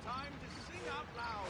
Time to sing out loud.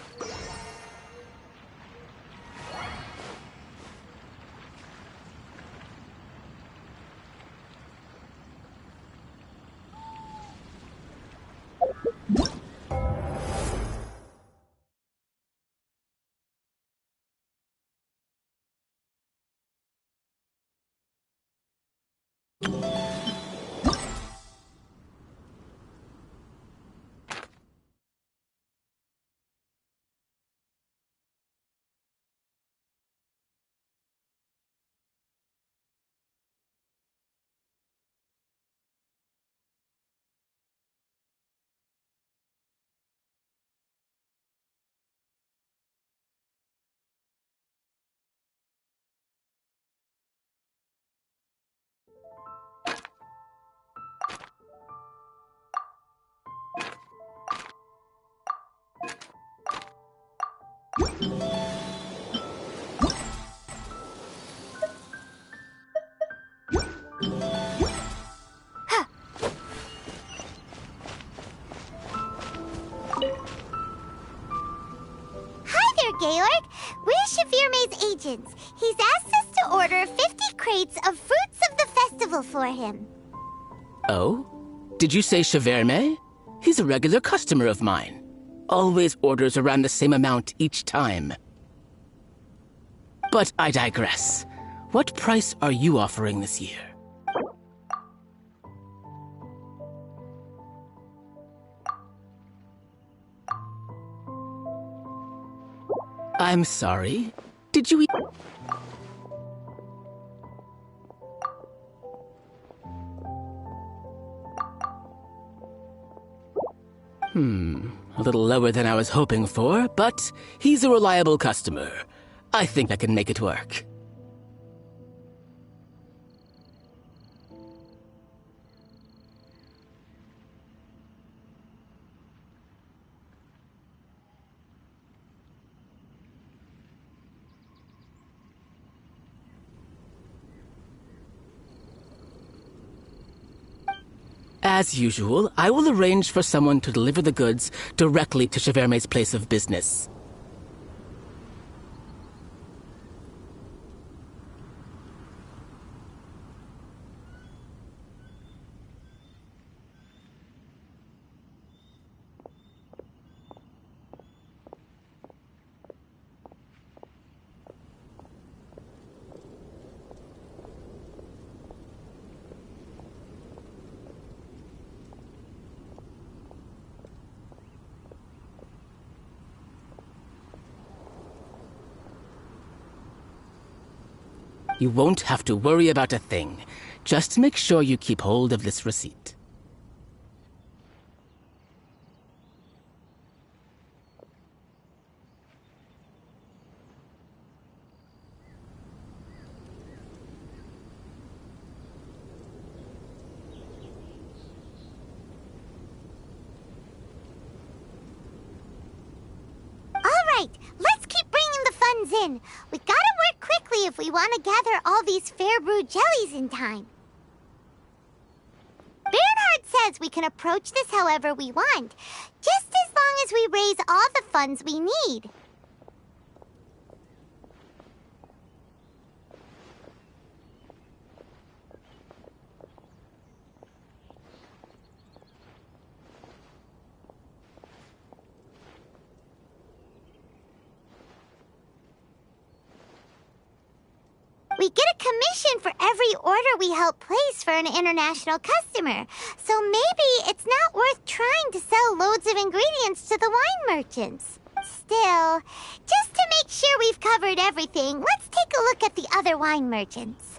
Georg, we're Shavirme's agents. He's asked us to order 50 crates of fruits of the festival for him. Oh? Did you say Shavirme? He's a regular customer of mine. Always orders around the same amount each time. But I digress. What price are you offering this year? I'm sorry. Did you eat? A little lower than I was hoping for, but he's a reliable customer. I think I can make it work. As usual, I will arrange for someone to deliver the goods directly to Shavirme's place of business. You won't have to worry about a thing. Just make sure you keep hold of this receipt. In. We gotta work quickly if we want to gather all these fair brew jellies in time. Bernhard says we can approach this however we want, just as long as we raise all the funds we need. We get a commission for every order we help place for an international customer, so maybe it's not worth trying to sell loads of ingredients to the wine merchants. Still, just to make sure we've covered everything, let's take a look at the other wine merchants.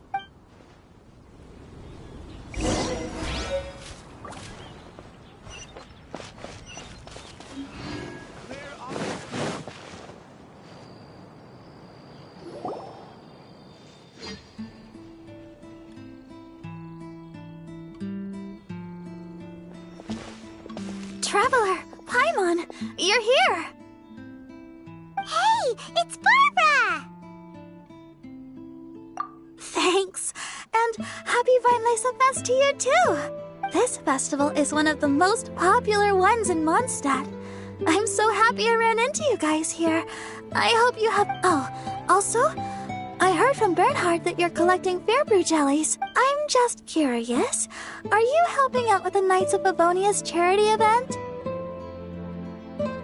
Traveler, Paimon, you're here! Hey, it's Barbara! Thanks, and happy Weinlese Fest to you too! This festival is one of the most popular ones in Mondstadt. I'm so happy I ran into you guys here. I hope you have... Oh, also, I heard from Bernhard that you're collecting Fairbrew jellies. I'm just curious. Are you helping out with the Knights of Favonia's charity event?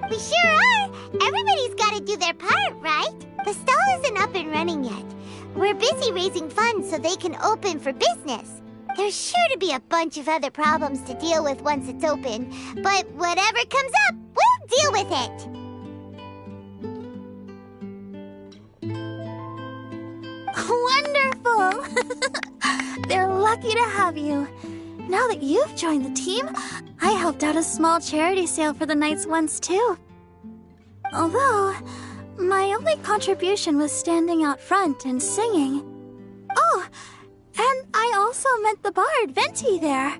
We sure are! Everybody's gotta do their part, right? The stall isn't up and running yet. We're busy raising funds so they can open for business. There's sure to be a bunch of other problems to deal with once it's open, but whatever comes up, we'll deal with it! Wonderful! They're lucky to have you. Now that you've joined the team, I helped out a small charity sale for the Knights once too. Although, my only contribution was standing out front and singing. Oh, and I also met the bard, Venti, there.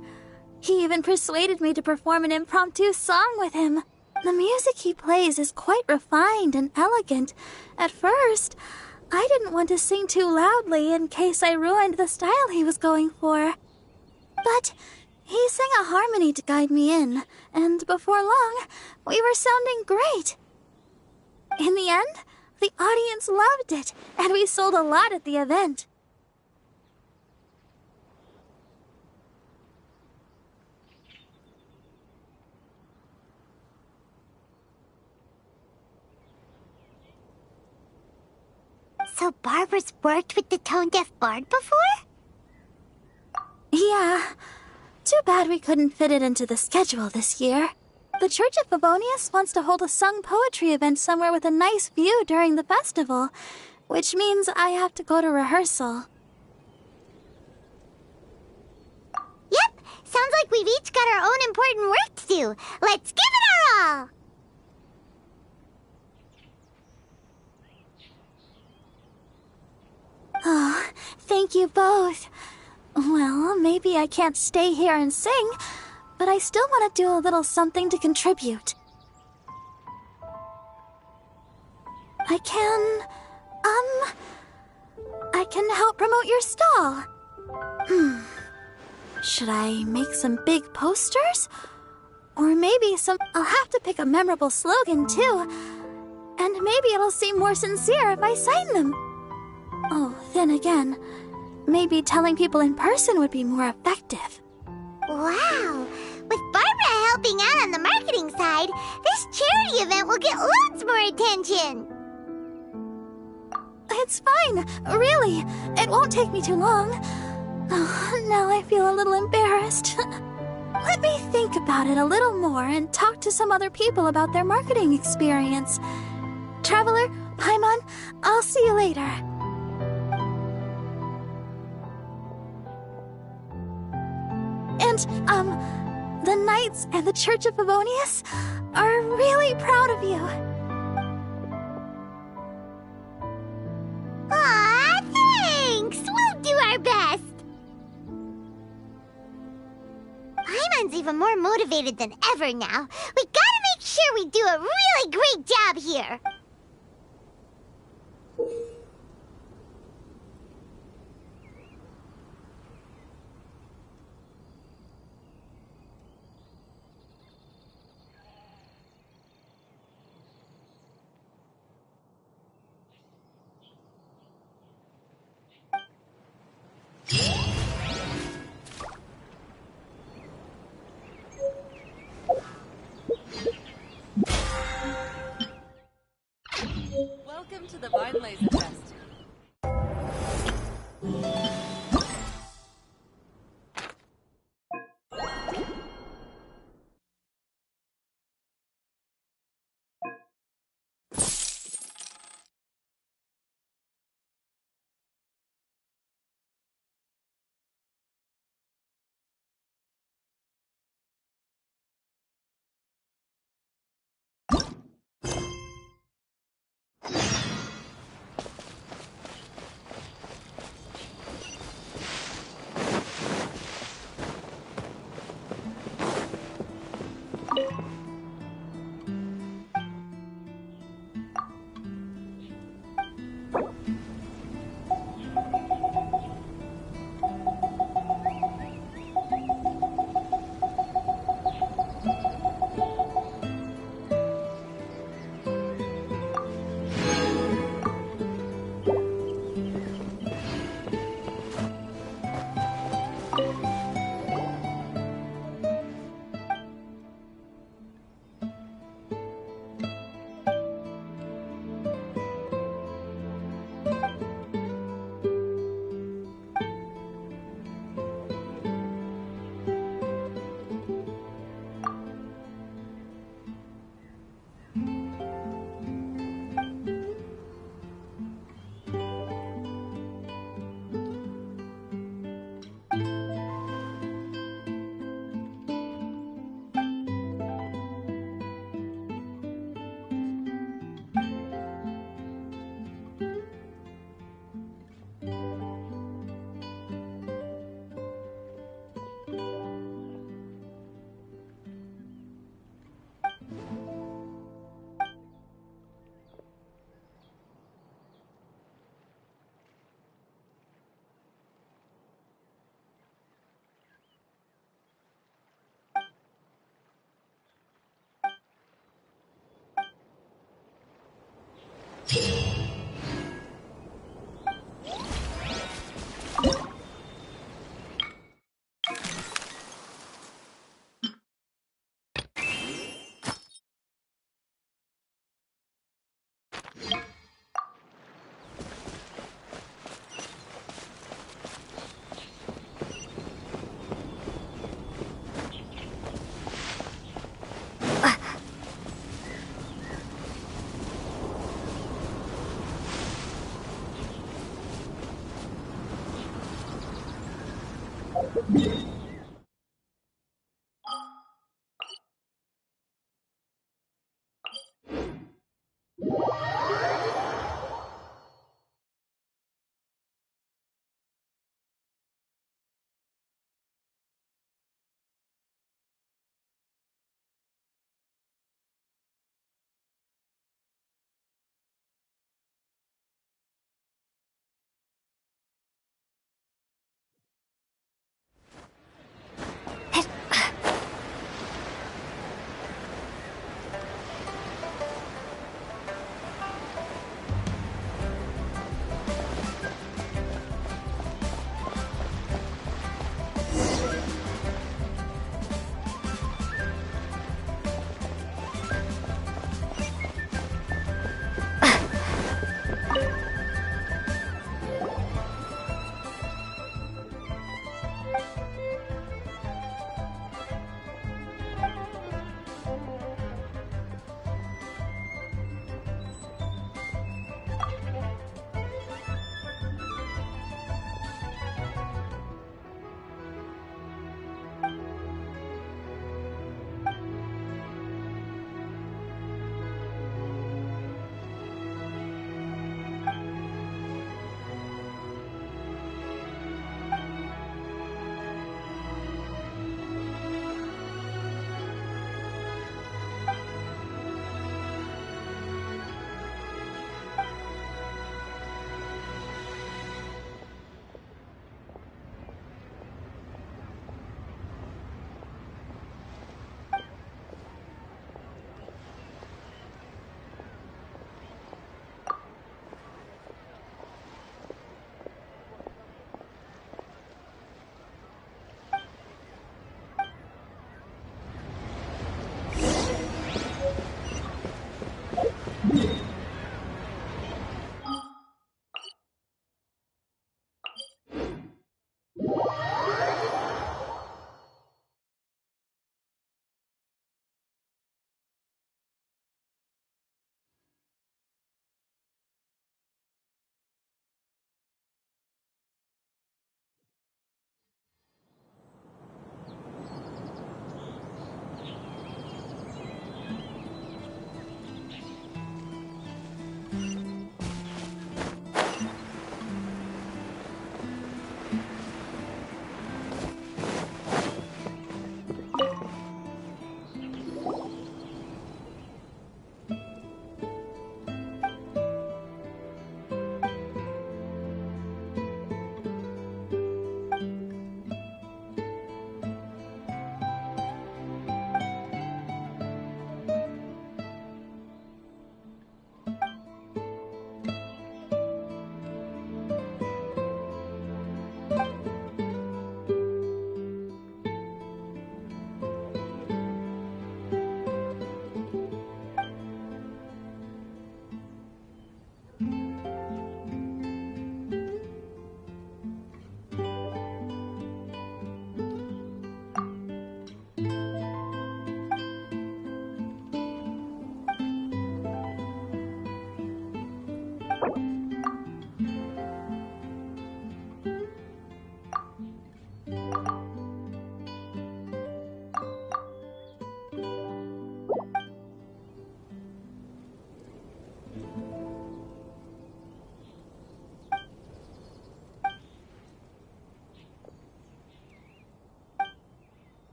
He even persuaded me to perform an impromptu song with him. The music he plays is quite refined and elegant. At first, I didn't want to sing too loudly in case I ruined the style he was going for. But he sang a harmony to guide me in, and before long, we were sounding great. In the end, the audience loved it, and we sold a lot at the event. So Barbara's worked with the tone-deaf bard before? Yeah. Too bad we couldn't fit it into the schedule this year. The Church of Favonius wants to hold a sung poetry event somewhere with a nice view during the festival, which means I have to go to rehearsal. Yep, sounds like we've each got our own important work to do. Let's give it our all! Oh, thank you both. Well, maybe I can't stay here and sing, but I still want to do a little something to contribute. I can help promote your stall. Should I make some big posters? Or maybe I'll have to pick a memorable slogan, too. And maybe it'll seem more sincere if I sign them. Oh, then again, maybe telling people in person would be more effective. Wow! With Barbara helping out on the marketing side, this charity event will get loads more attention! It's fine, really. It won't take me too long. Oh, now I feel a little embarrassed. Let me think about it a little more and talk to some other people about their marketing experience. Traveler, Paimon, I'll see you later. And, the Knights and the Church of Favonius are really proud of you. Aw, thanks! We'll do our best! Paimon's even more motivated than ever now. We gotta make sure we do a really great job here! Welcome to the Vine Laser Test.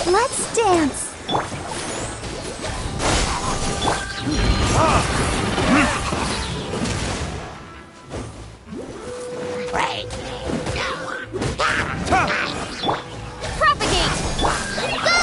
Let's dance. Propagate! Go!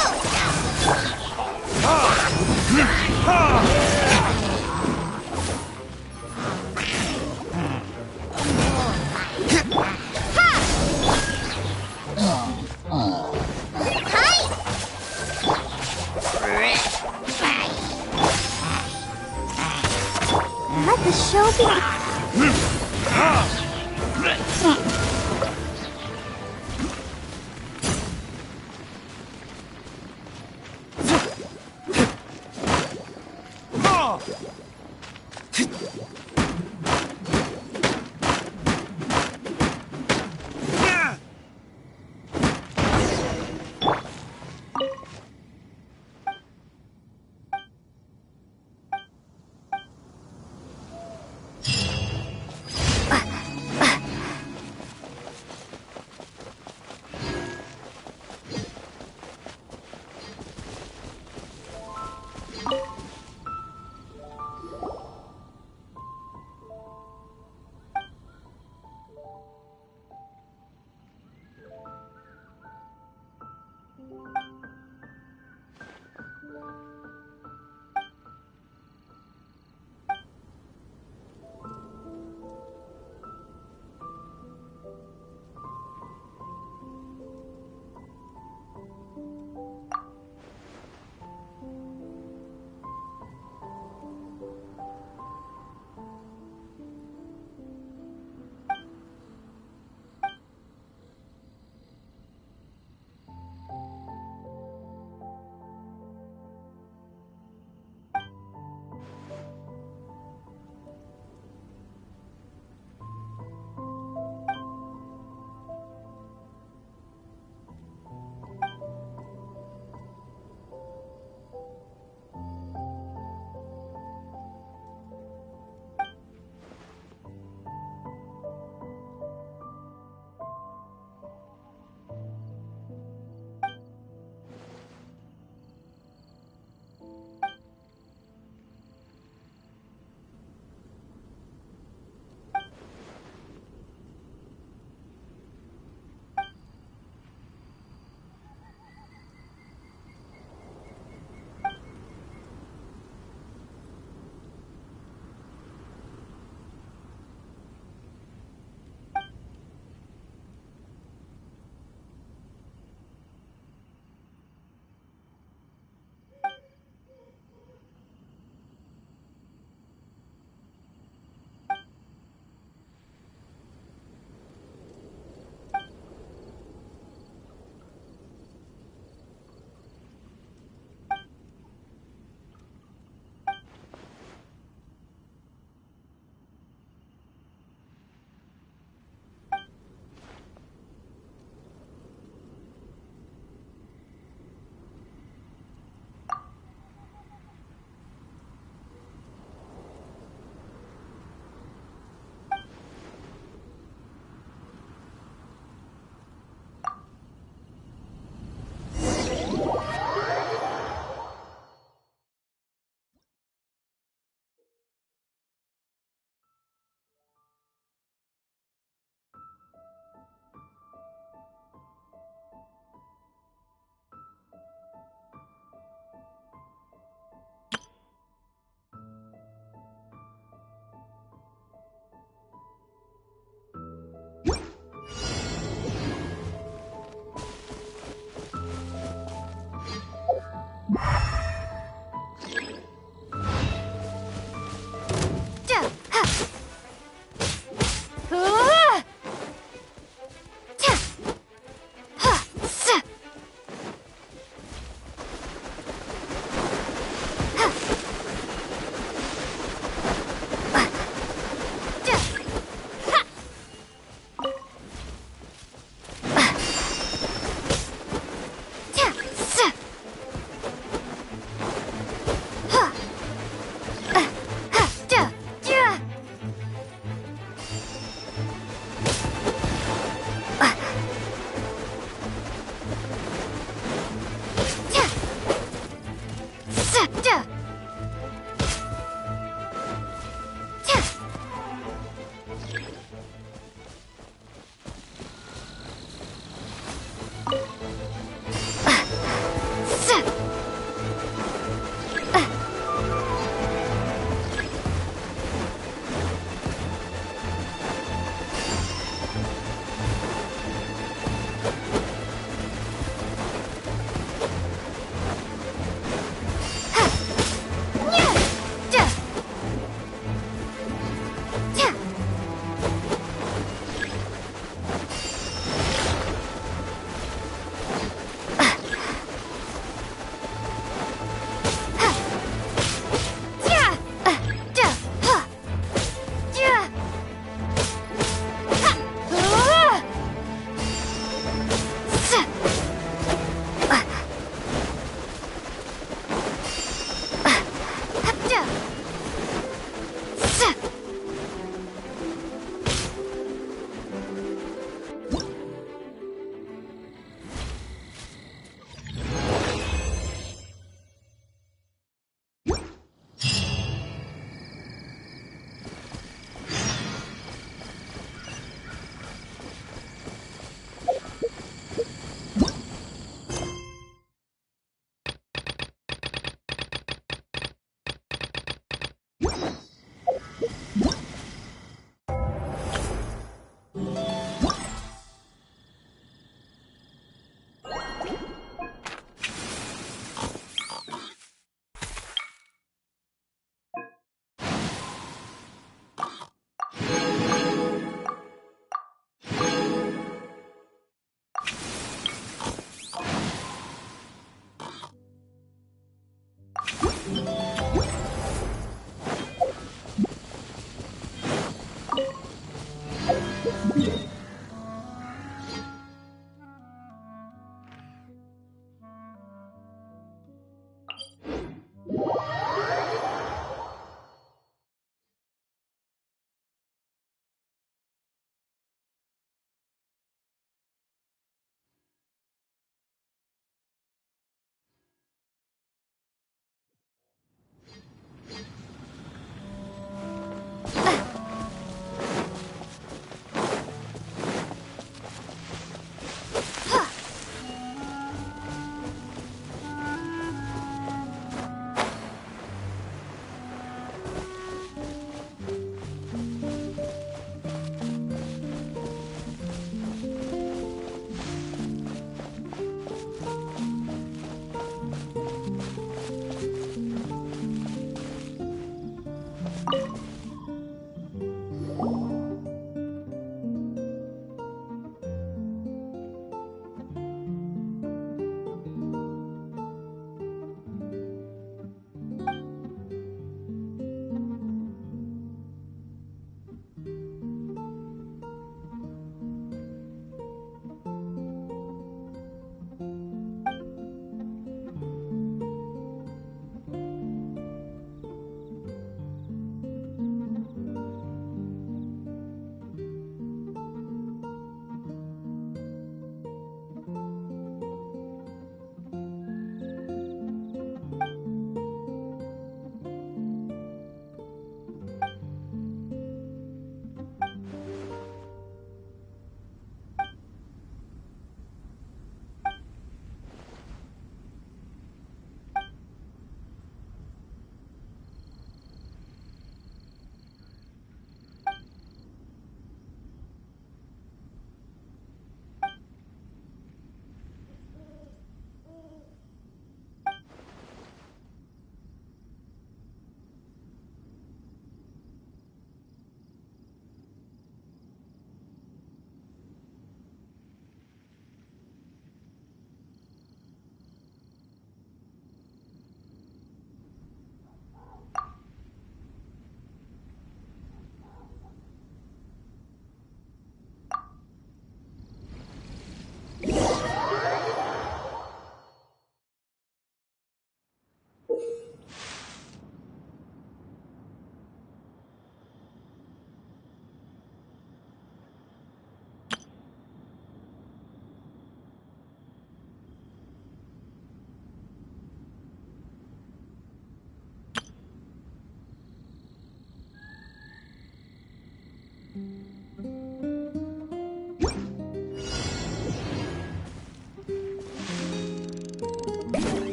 Let the show begin.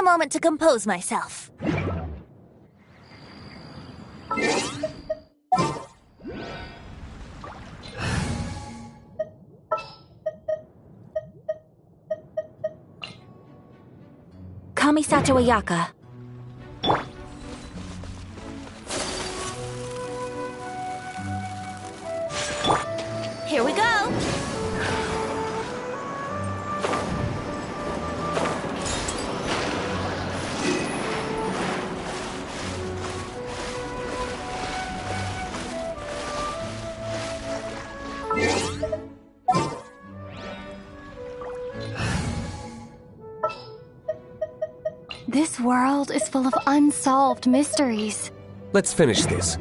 A moment to compose myself. Kamisato Ayaka. Here we go. This world is full of unsolved mysteries. Let's finish this.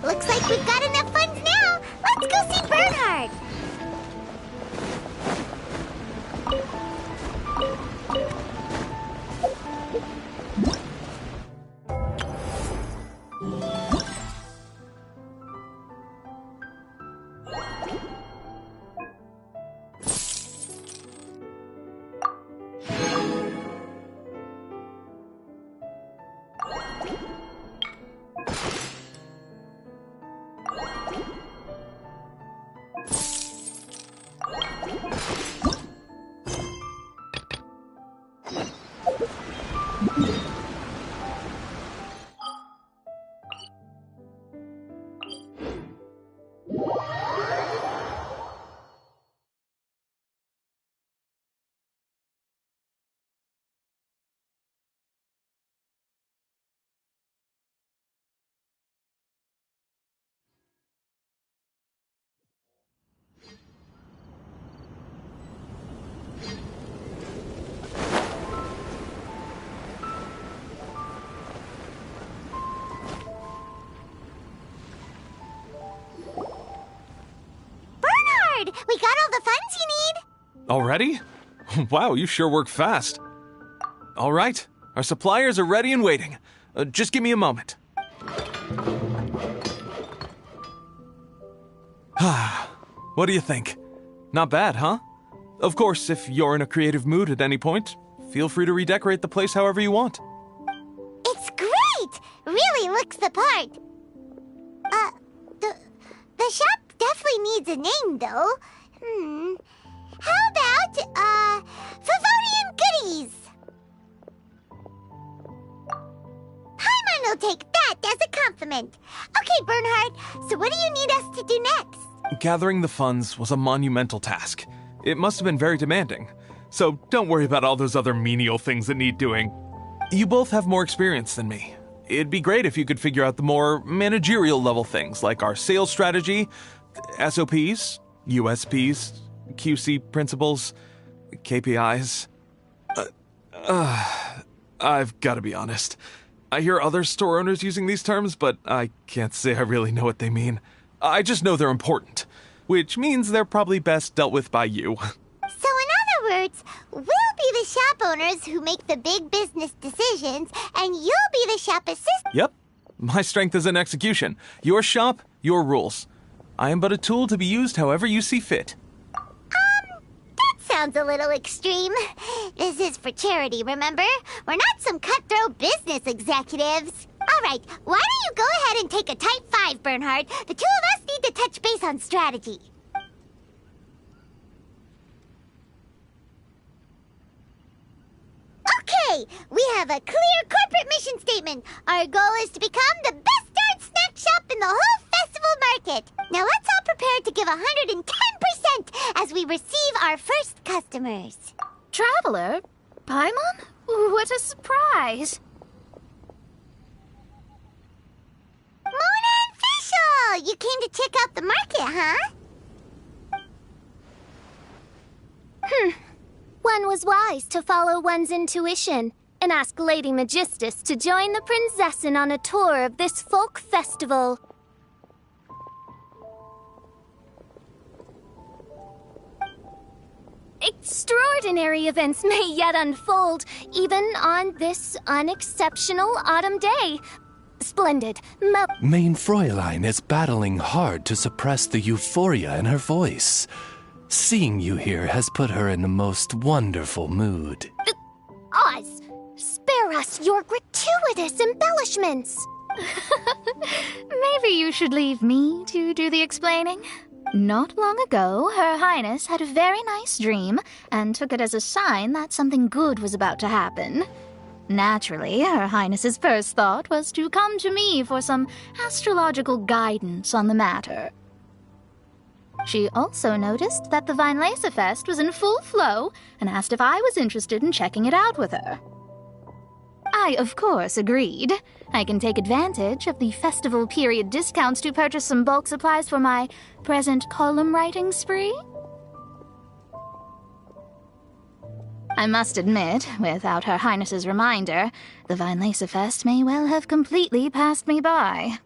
Looks like we've got enough funds now. Let's go see Bernhard. We got all the funds you need! Already? Wow, you sure work fast. All right, our suppliers are ready and waiting. Just give me a moment. What do you think? Not bad, huh? Of course, if you're in a creative mood at any point, feel free to redecorate the place however you want. It's great! Really looks the part. The shop definitely needs a name, though. How about, Favonian Goodies? Paimon will take that as a compliment. Okay, Bernhard, so what do you need us to do next? Gathering the funds was a monumental task. It must have been very demanding. So don't worry about all those other menial things that need doing. You both have more experience than me. It'd be great if you could figure out the more managerial level things, like our sales strategy, SOPs, USPs, QC principles, KPIs. I've got to be honest. I hear other store owners using these terms, but I can't say I really know what they mean. I just know they're important, which means they're probably best dealt with by you. So in other words, we'll be the shop owners who make the big business decisions, and you'll be the shop assistant. Yep. My strength is in execution. Your shop, your rules. I am but a tool to be used however you see fit. That sounds a little extreme. This is for charity, remember? We're not some cutthroat business executives. All right, why don't you go ahead and take a type 5, Bernhard? The two of us need to touch base on strategy. Okay, we have a clear corporate mission statement. Our goal is to become the best darn snack shop in the whole Now let's all prepare to give 110% as we receive our first customers. Traveler? Paimon? What a surprise! Mona and Fischl! You came to check out the market, huh? One was wise to follow one's intuition and ask Lady Magistus to join the Prinzessin on a tour of this folk festival. Extraordinary events may yet unfold, even on this unexceptional autumn day. Splendid. Mein Fräulein is battling hard to suppress the euphoria in her voice. Seeing you here has put her in the most wonderful mood. Oz, spare us your gratuitous embellishments. Maybe you should leave me to do the explaining. Not long ago, Her Highness had a very nice dream and took it as a sign that something good was about to happen. Naturally, Her Highness's first thought was to come to me for some astrological guidance on the matter. She also noticed that the Weinlesefest was in full flow and asked if I was interested in checking it out with her. I, of course, agreed. I can take advantage of the festival period discounts to purchase some bulk supplies for my present column writing spree. I must admit, without Her Highness's reminder, the Weinlesefest may well have completely passed me by.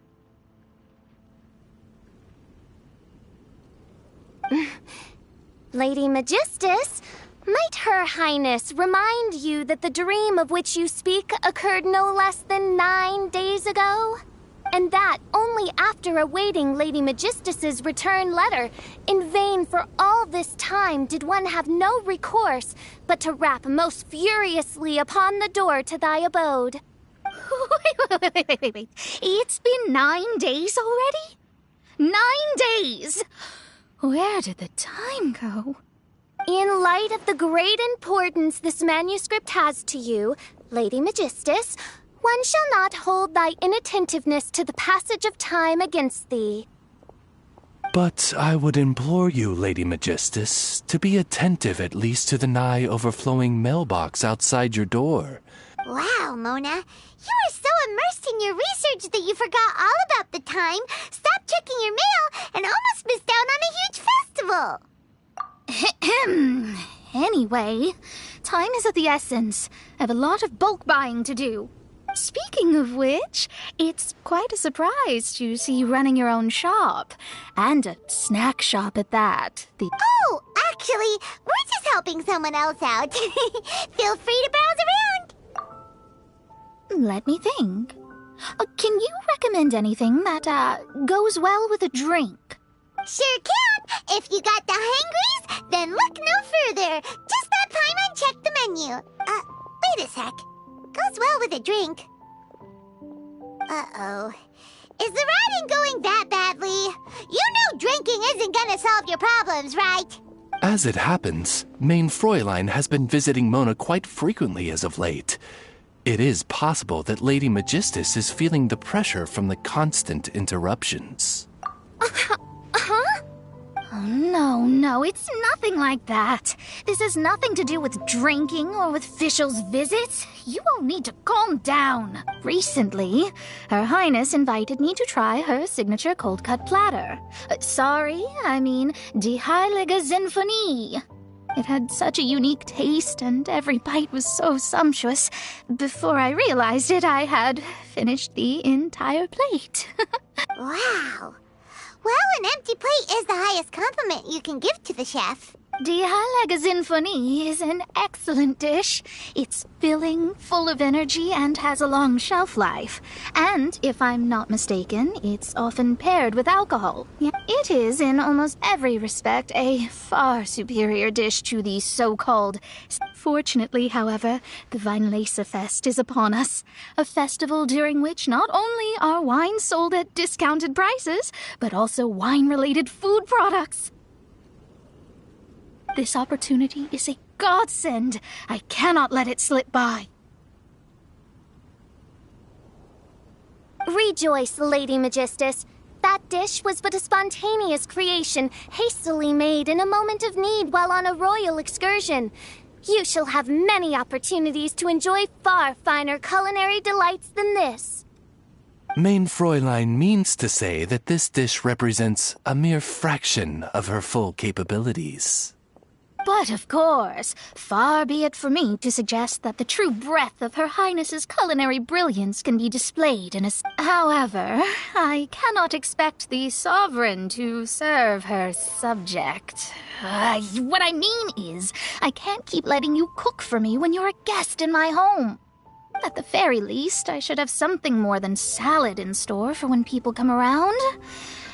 Lady Magistus, might Her Highness remind you that the dream of which you speak occurred no less than 9 days ago? And that only after awaiting Lady Magistus's return letter. In vain for all this time did one have no recourse but to rap most furiously upon the door to thy abode. Wait. It's been 9 days already? 9 days! Where did the time go? In light of the great importance this manuscript has to you, Lady Magistus, one shall not hold thy inattentiveness to the passage of time against thee. But I would implore you, Lady Magistus, to be attentive at least to the nigh overflowing mailbox outside your door. Wow, Mona. You were so immersed in your research that you forgot all about the time, stopped checking your mail, and almost missed out on a huge festival. Anyway, time is of the essence. I have a lot of bulk buying to do. Speaking of which, it's quite a surprise to see you running your own shop. And a snack shop at that. Oh, actually, we're just helping someone else out. Feel free to browse around. Let me think. Can you recommend anything that, goes well with a drink? Sure can. If you got the hangries, then look no further. Just that Paimon checked the menu. Wait a sec. Goes well with a drink. Uh-oh. Is the writing going that badly? You know drinking isn't gonna solve your problems, right? As it happens, Mein Fräulein has been visiting Mona quite frequently as of late. It is possible that Lady Magistus is feeling the pressure from the constant interruptions. Oh, no, it's nothing like that. This has nothing to do with drinking or with Fischl's visits. You all need to calm down. Recently, Her Highness invited me to try her signature cold-cut platter. Die Heilige Sinfonie. It had such a unique taste, and every bite was so sumptuous. Before I realized it, I had finished the entire plate. Wow. Well, an empty plate is the highest compliment you can give to the chef. Die Heilige Sinfonie is an excellent dish. It's filling, full of energy, and has a long shelf life. And, if I'm not mistaken, it's often paired with alcohol. It is, in almost every respect, a far superior dish to the so-called... Fortunately, however, the Weinlesefest is upon us. A festival during which not only are wines sold at discounted prices, but also wine-related food products. This opportunity is a godsend. I cannot let it slip by. Rejoice, Lady Magistus. The that dish was but a spontaneous creation, hastily made in a moment of need while on a royal excursion. You shall have many opportunities to enjoy far finer culinary delights than this. Mein Fräulein means to say that this dish represents a mere fraction of her full capabilities. But of course, far be it for me to suggest that the true breadth of Her Highness's culinary brilliance can be displayed in a... However, I cannot expect the sovereign to serve her subject. What I mean is, I can't keep letting you cook for me when you're a guest in my home. At the very least, I should have something more than salad in store for when people come around.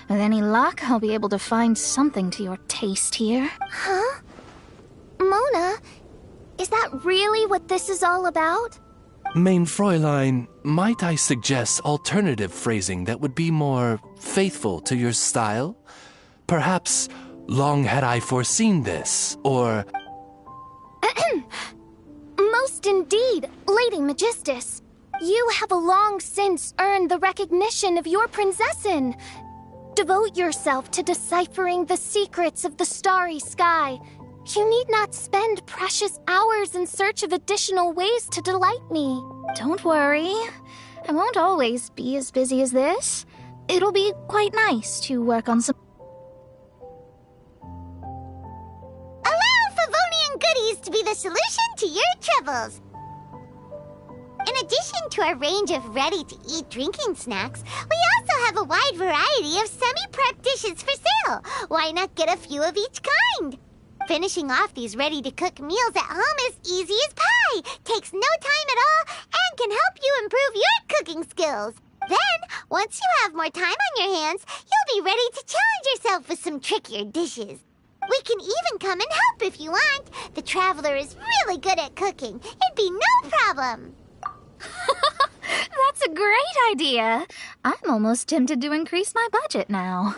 With any luck, I'll be able to find something to your taste here. Huh? Mona, is that really what this is all about? Mein Fräulein, might I suggest alternative phrasing that would be more faithful to your style? Perhaps, long had I foreseen this, or... Most indeed, Lady Magistus. You have long since earned the recognition of your princessin. Devote yourself to deciphering the secrets of the starry sky. You need not spend precious hours in search of additional ways to delight me. Don't worry. I won't always be as busy as this. It'll be quite nice to work on some... Allow Favonian goodies to be the solution to your troubles. In addition to our range of ready-to-eat drinking snacks, we also have a wide variety of semi-prep dishes for sale. Why not get a few of each kind? Finishing off these ready-to-cook meals at home is easy as pie, takes no time at all, and can help you improve your cooking skills. Then, once you have more time on your hands, you'll be ready to challenge yourself with some trickier dishes. We can even come and help if you want. The Traveler is really good at cooking. It'd be no problem. That's a great idea. I'm almost tempted to increase my budget now.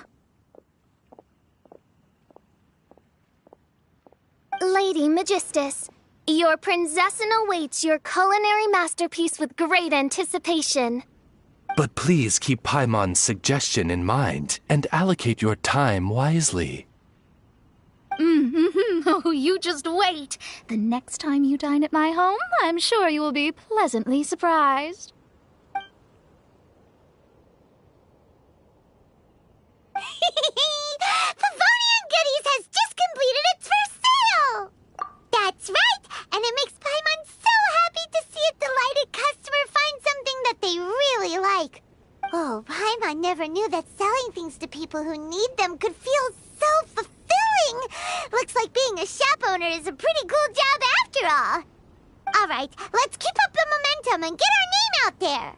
Lady Magistus, your princessin awaits your culinary masterpiece with great anticipation. But please keep Paimon's suggestion in mind and allocate your time wisely. Oh, you just wait. The next time you dine at my home, I'm sure you will be pleasantly surprised. Favonian Goodies has just completed its first sale! That's right, and it makes Paimon so happy to see a delighted customer find something that they really like. Oh, Paimon never knew that selling things to people who need them could feel so fulfilling. Looks like being a shop owner is a pretty cool job after all. All right, let's keep up the momentum and get our name out there.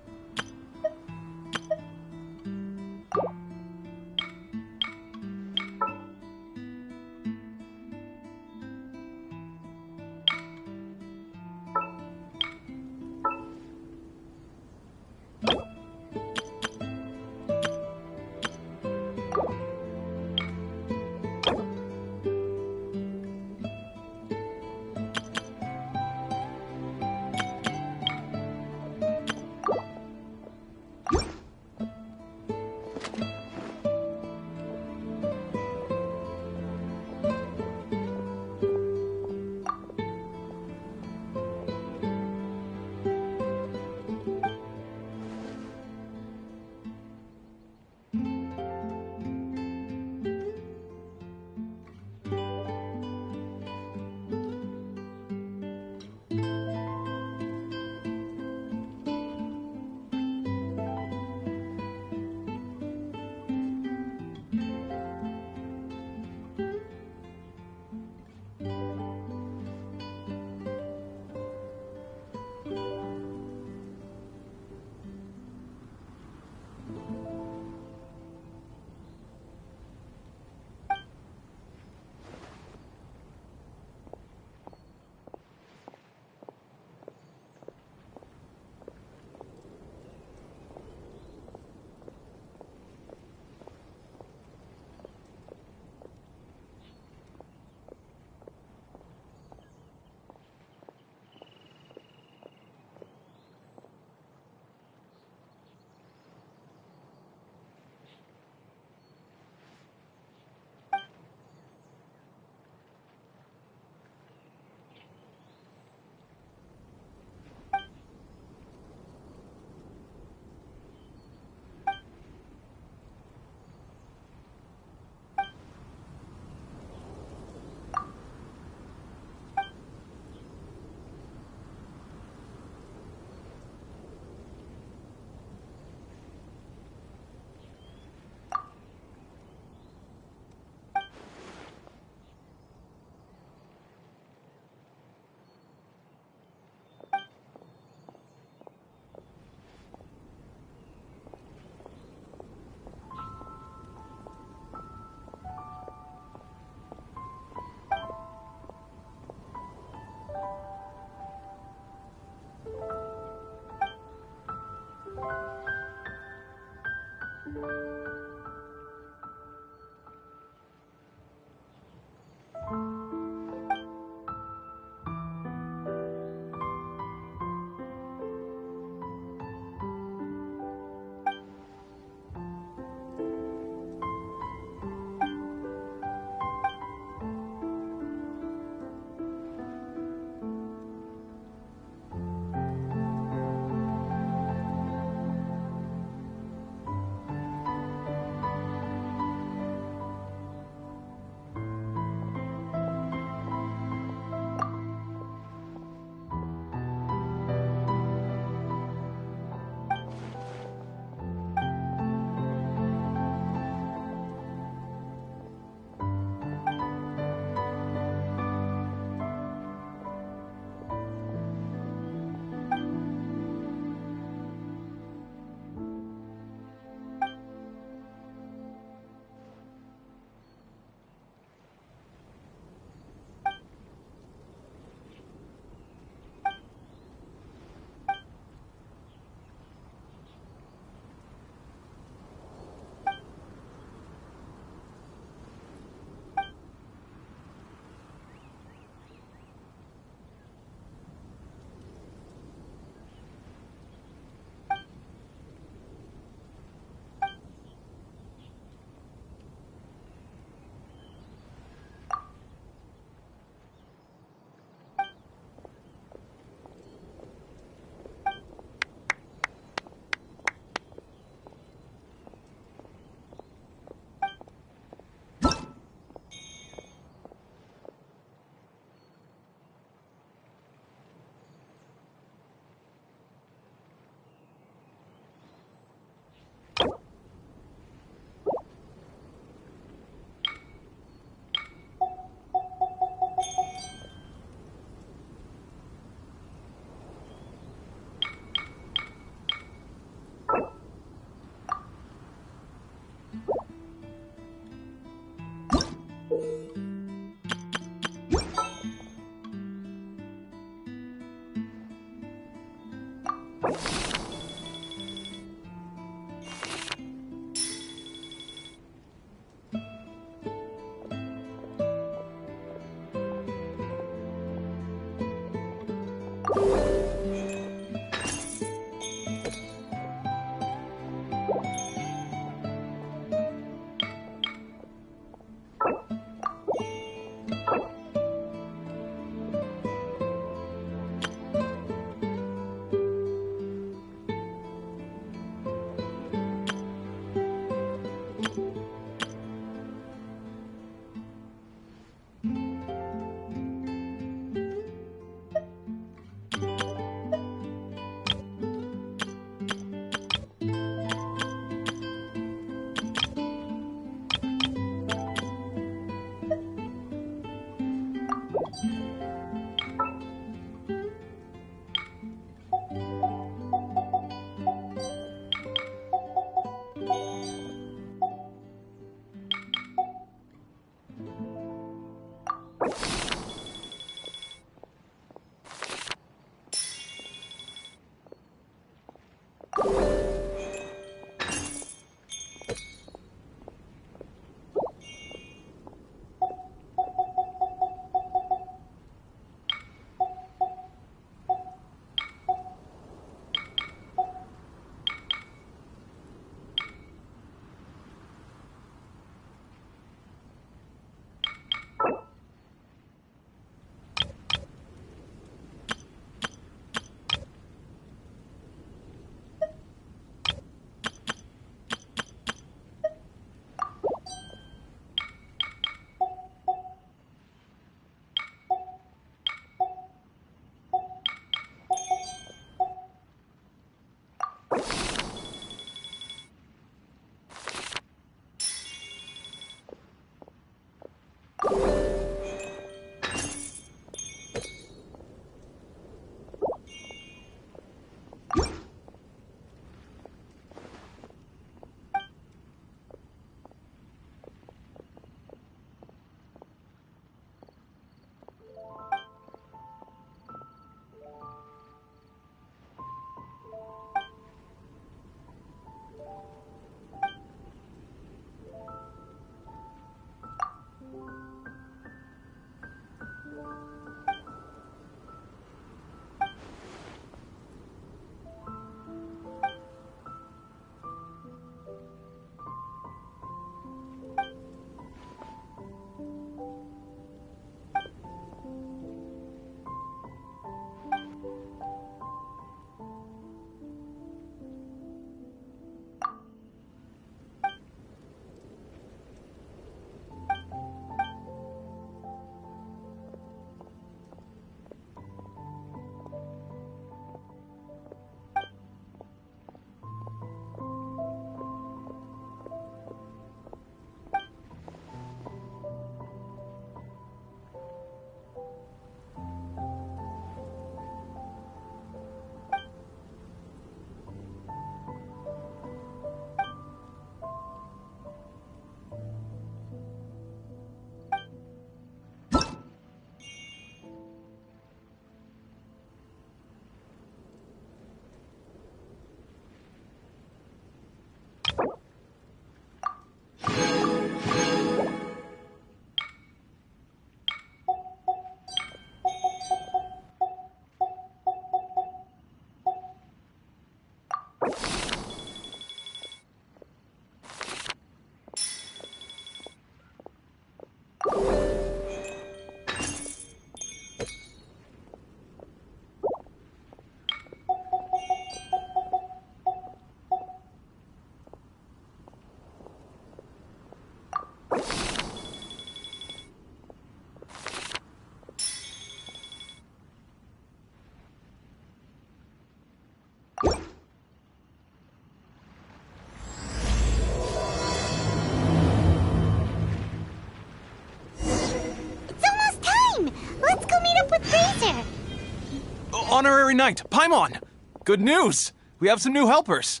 Honorary Knight, Paimon! Good news! We have some new helpers!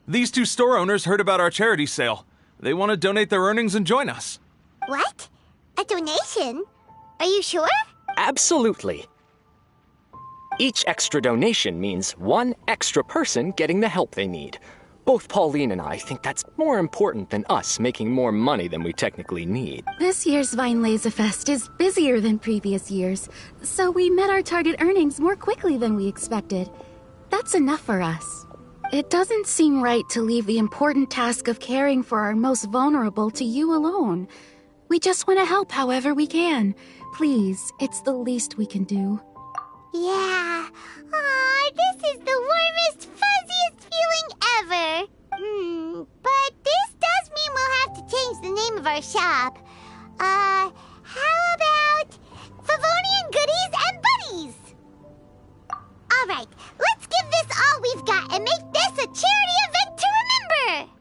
These two store owners heard about our charity sale. They want to donate their earnings and join us. What? A donation? Are you sure? Absolutely. Each extra donation means one extra person getting the help they need. Both Pauline and I think that's more important than us making more money than we technically need. This year's Vine Laser Fest is busier than previous years, so we met our target earnings more quickly than we expected. That's enough for us. It doesn't seem right to leave the important task of caring for our most vulnerable to you alone. We just want to help however we can. Please, it's the least we can do. Yeah. Aw, this is the warmest, fuzziest feeling ever. But this does mean we'll have to change the name of our shop. How about Favonian Goodies and Buddies? Alright, let's give this all we've got and make this a charity event to remember!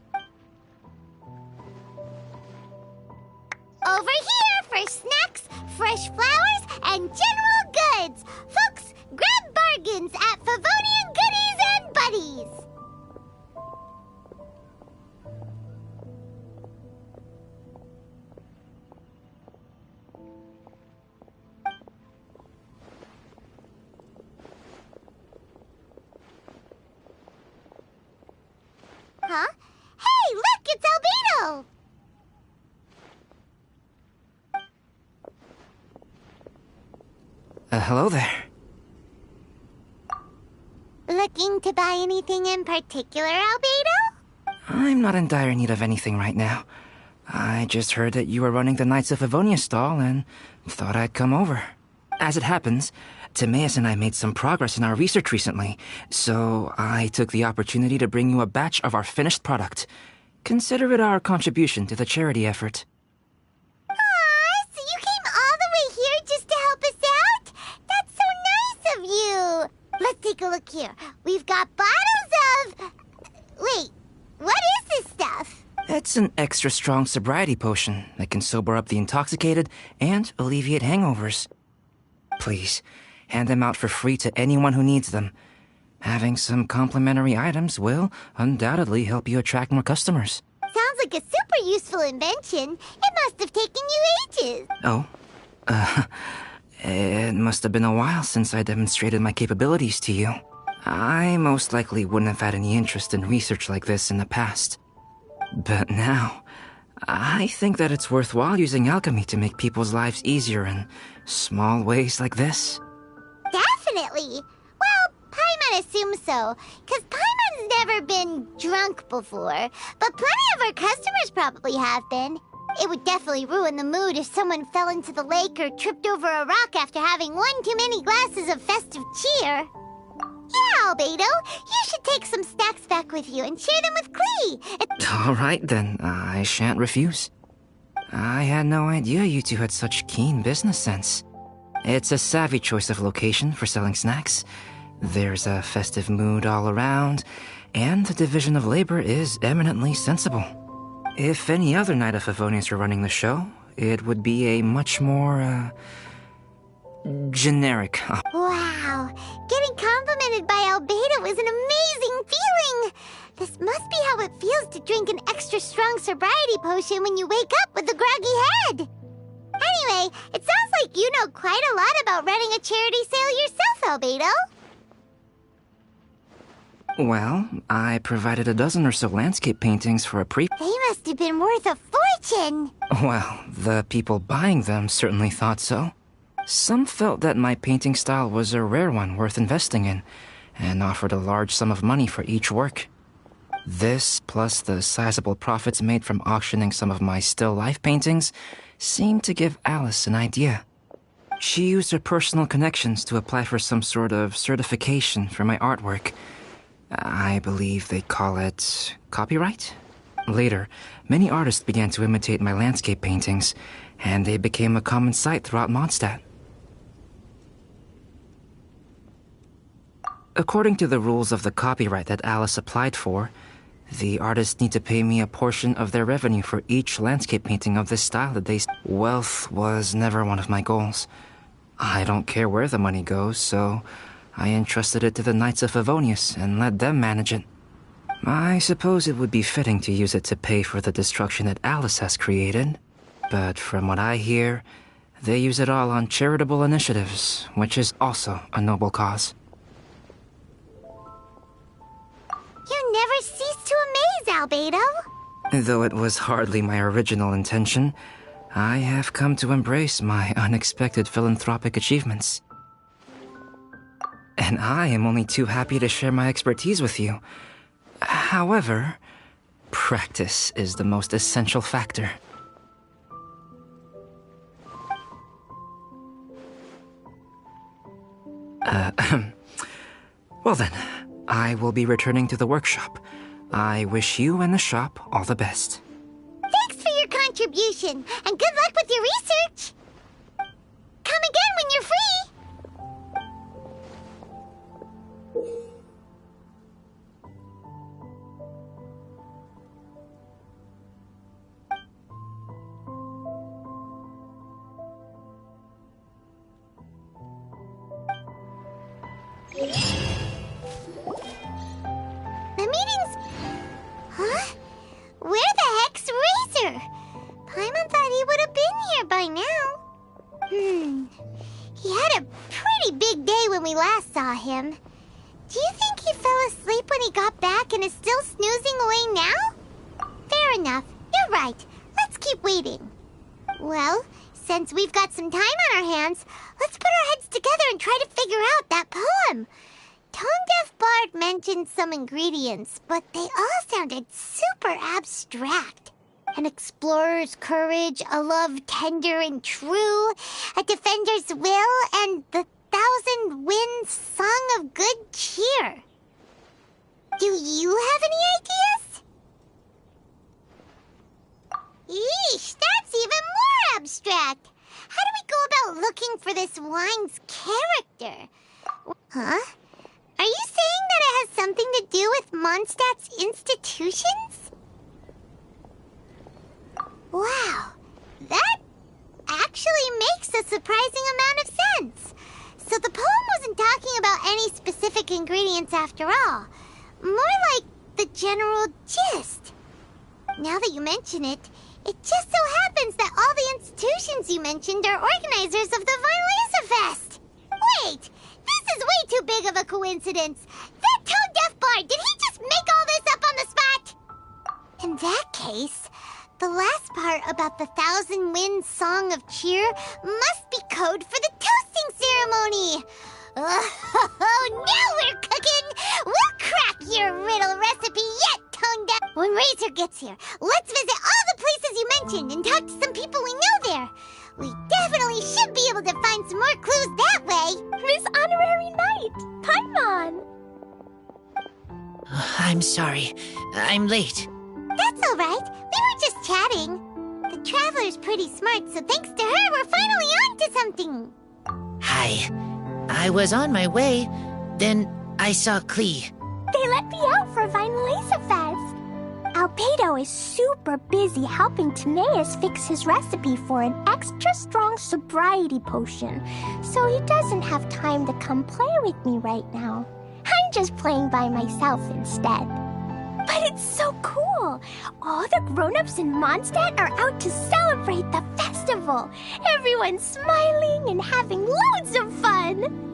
Over here for snacks, fresh flowers, and general goods. Folks, grab bargains at Favonian Goodies and Buddies. Huh? Hey, look, it's Albedo! Hello there. Looking to buy anything in particular, Albedo? I'm not in dire need of anything right now. I just heard that you were running the Knights of Avonia stall and thought I'd come over. As it happens, Timaeus and I made some progress in our research recently, so I took the opportunity to bring you a batch of our finished product. Consider it our contribution to the charity effort. Aw, so you came all the way here just to help us out? That's so nice of you! Let's take a look here. We've got bottles of... Wait, what is this stuff? It's an extra strong sobriety potion that can sober up the intoxicated and alleviate hangovers. Please, hand them out for free to anyone who needs them. Having some complimentary items will undoubtedly help you attract more customers. Sounds like a super useful invention. It must have taken you ages. Oh, it must have been a while since I demonstrated my capabilities to you. I most likely wouldn't have had any interest in research like this in the past. But now, I think that it's worthwhile using alchemy to make people's lives easier in small ways like this. Definitely. Well, Paimon assumes so, because Paimon's never been drunk before, but plenty of our customers probably have been. It would definitely ruin the mood if someone fell into the lake or tripped over a rock after having one too many glasses of festive cheer. Yeah, Albedo, you should take some snacks back with you and share them with Klee. All right, then. I shan't refuse. I had no idea you two had such keen business sense. It's a savvy choice of location for selling snacks. There's a festive mood all around, and the division of labor is eminently sensible. If any other Knight of Favonians were running the show, it would be a much more, generic. Wow, getting complimented by Albedo is an amazing feeling. This must be how it feels to drink an extra strong sobriety potion when you wake up with a groggy head. Anyway, it sounds like you know quite a lot about running a charity sale yourself, Albedo. Well, I provided a dozen or so landscape paintings for a They must have been worth a fortune. Well, the people buying them certainly thought so. Some felt that my painting style was a rare one worth investing in, and offered a large sum of money for each work. This, plus the sizable profits made from auctioning some of my still life paintings, seemed to give Alice an idea. She used her personal connections to apply for some sort of certification for my artwork. I believe they call it copyright? Later, many artists began to imitate my landscape paintings, and they became a common sight throughout Mondstadt. According to the rules of the copyright that Alice applied for, the artists need to pay me a portion of their revenue for each landscape painting of this style that they... Wealth was never one of my goals. I don't care where the money goes, so I entrusted it to the Knights of Favonius and let them manage it. I suppose it would be fitting to use it to pay for the destruction that Alice has created, but from what I hear, they use it all on charitable initiatives, which is also a noble cause. You never cease to amaze, Albedo. Though it was hardly my original intention, I have come to embrace my unexpected philanthropic achievements. And I am only too happy to share my expertise with you. However, practice is the most essential factor. Well then, I will be returning to the workshop. I wish you and the shop all the best. Thanks for your contribution, and good luck with your research. Come again when you're free. The meeting's... Huh? Where the heck's Razor? Paimon thought he would have been here by now. He had a pretty big day when we last saw him. Do you think he fell asleep when he got back and is still snoozing away now? Fair enough. You're right. Let's keep waiting. Well, since we've got some time on our hands, let's put our heads together and try to figure out that poem. Tone-deaf Bard mentioned some ingredients, but they all sounded super abstract. An explorer's courage, a love tender and true, a defender's will, and the 1,000 winds song of good cheer. Do you have any ideas? Yeesh, that's even more abstract. How do we go about looking for this wine's character? Huh? Are you saying that it has something to do with Mondstadt's institutions? Wow, that actually makes a surprising amount of sense. So the poem wasn't talking about any specific ingredients after all. More like the general gist. Now that you mention it, it just so happens that all the institutions you mentioned are organizers of the Vine Laser Fest. Wait, this is way too big of a coincidence. That tone-deaf bard, did he just make all this up on the spot? In that case, the last part about the 1,000 winds song of cheer must be code for the toasting ceremony. Oh, now we're cooking! We'll crack your riddle recipe yet, Tone-deaf. When Razor gets here, let's visit all the places you mentioned and talk to some people we know there. We definitely should be able to find some more clues that way. Miss Honorary Knight, Paimon. I'm sorry. I'm late. That's all right. We were just chatting. The Traveler's pretty smart, so thanks to her, we're finally on to something. Hi. I was on my way. Then I saw Klee. They let me out for Vine Laser Fest. Albedo is super busy helping Timaeus fix his recipe for an extra strong sobriety potion, so he doesn't have time to come play with me right now. I'm just playing by myself instead. But it's so cool! All the grown-ups in Mondstadt are out to celebrate the festival. Everyone's smiling and having loads of fun.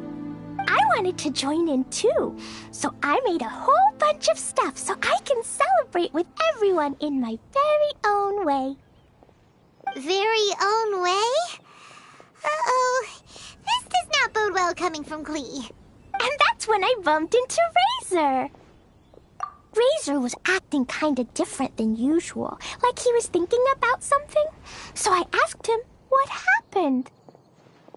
I wanted to join in too, so I made a whole bunch of stuff so I can celebrate with everyone in my very own way. Very own way? Uh-oh. This does not bode well coming from Klee. And that's when I bumped into Razor. Razor was acting kinda different than usual, like he was thinking about something. So I asked him what happened.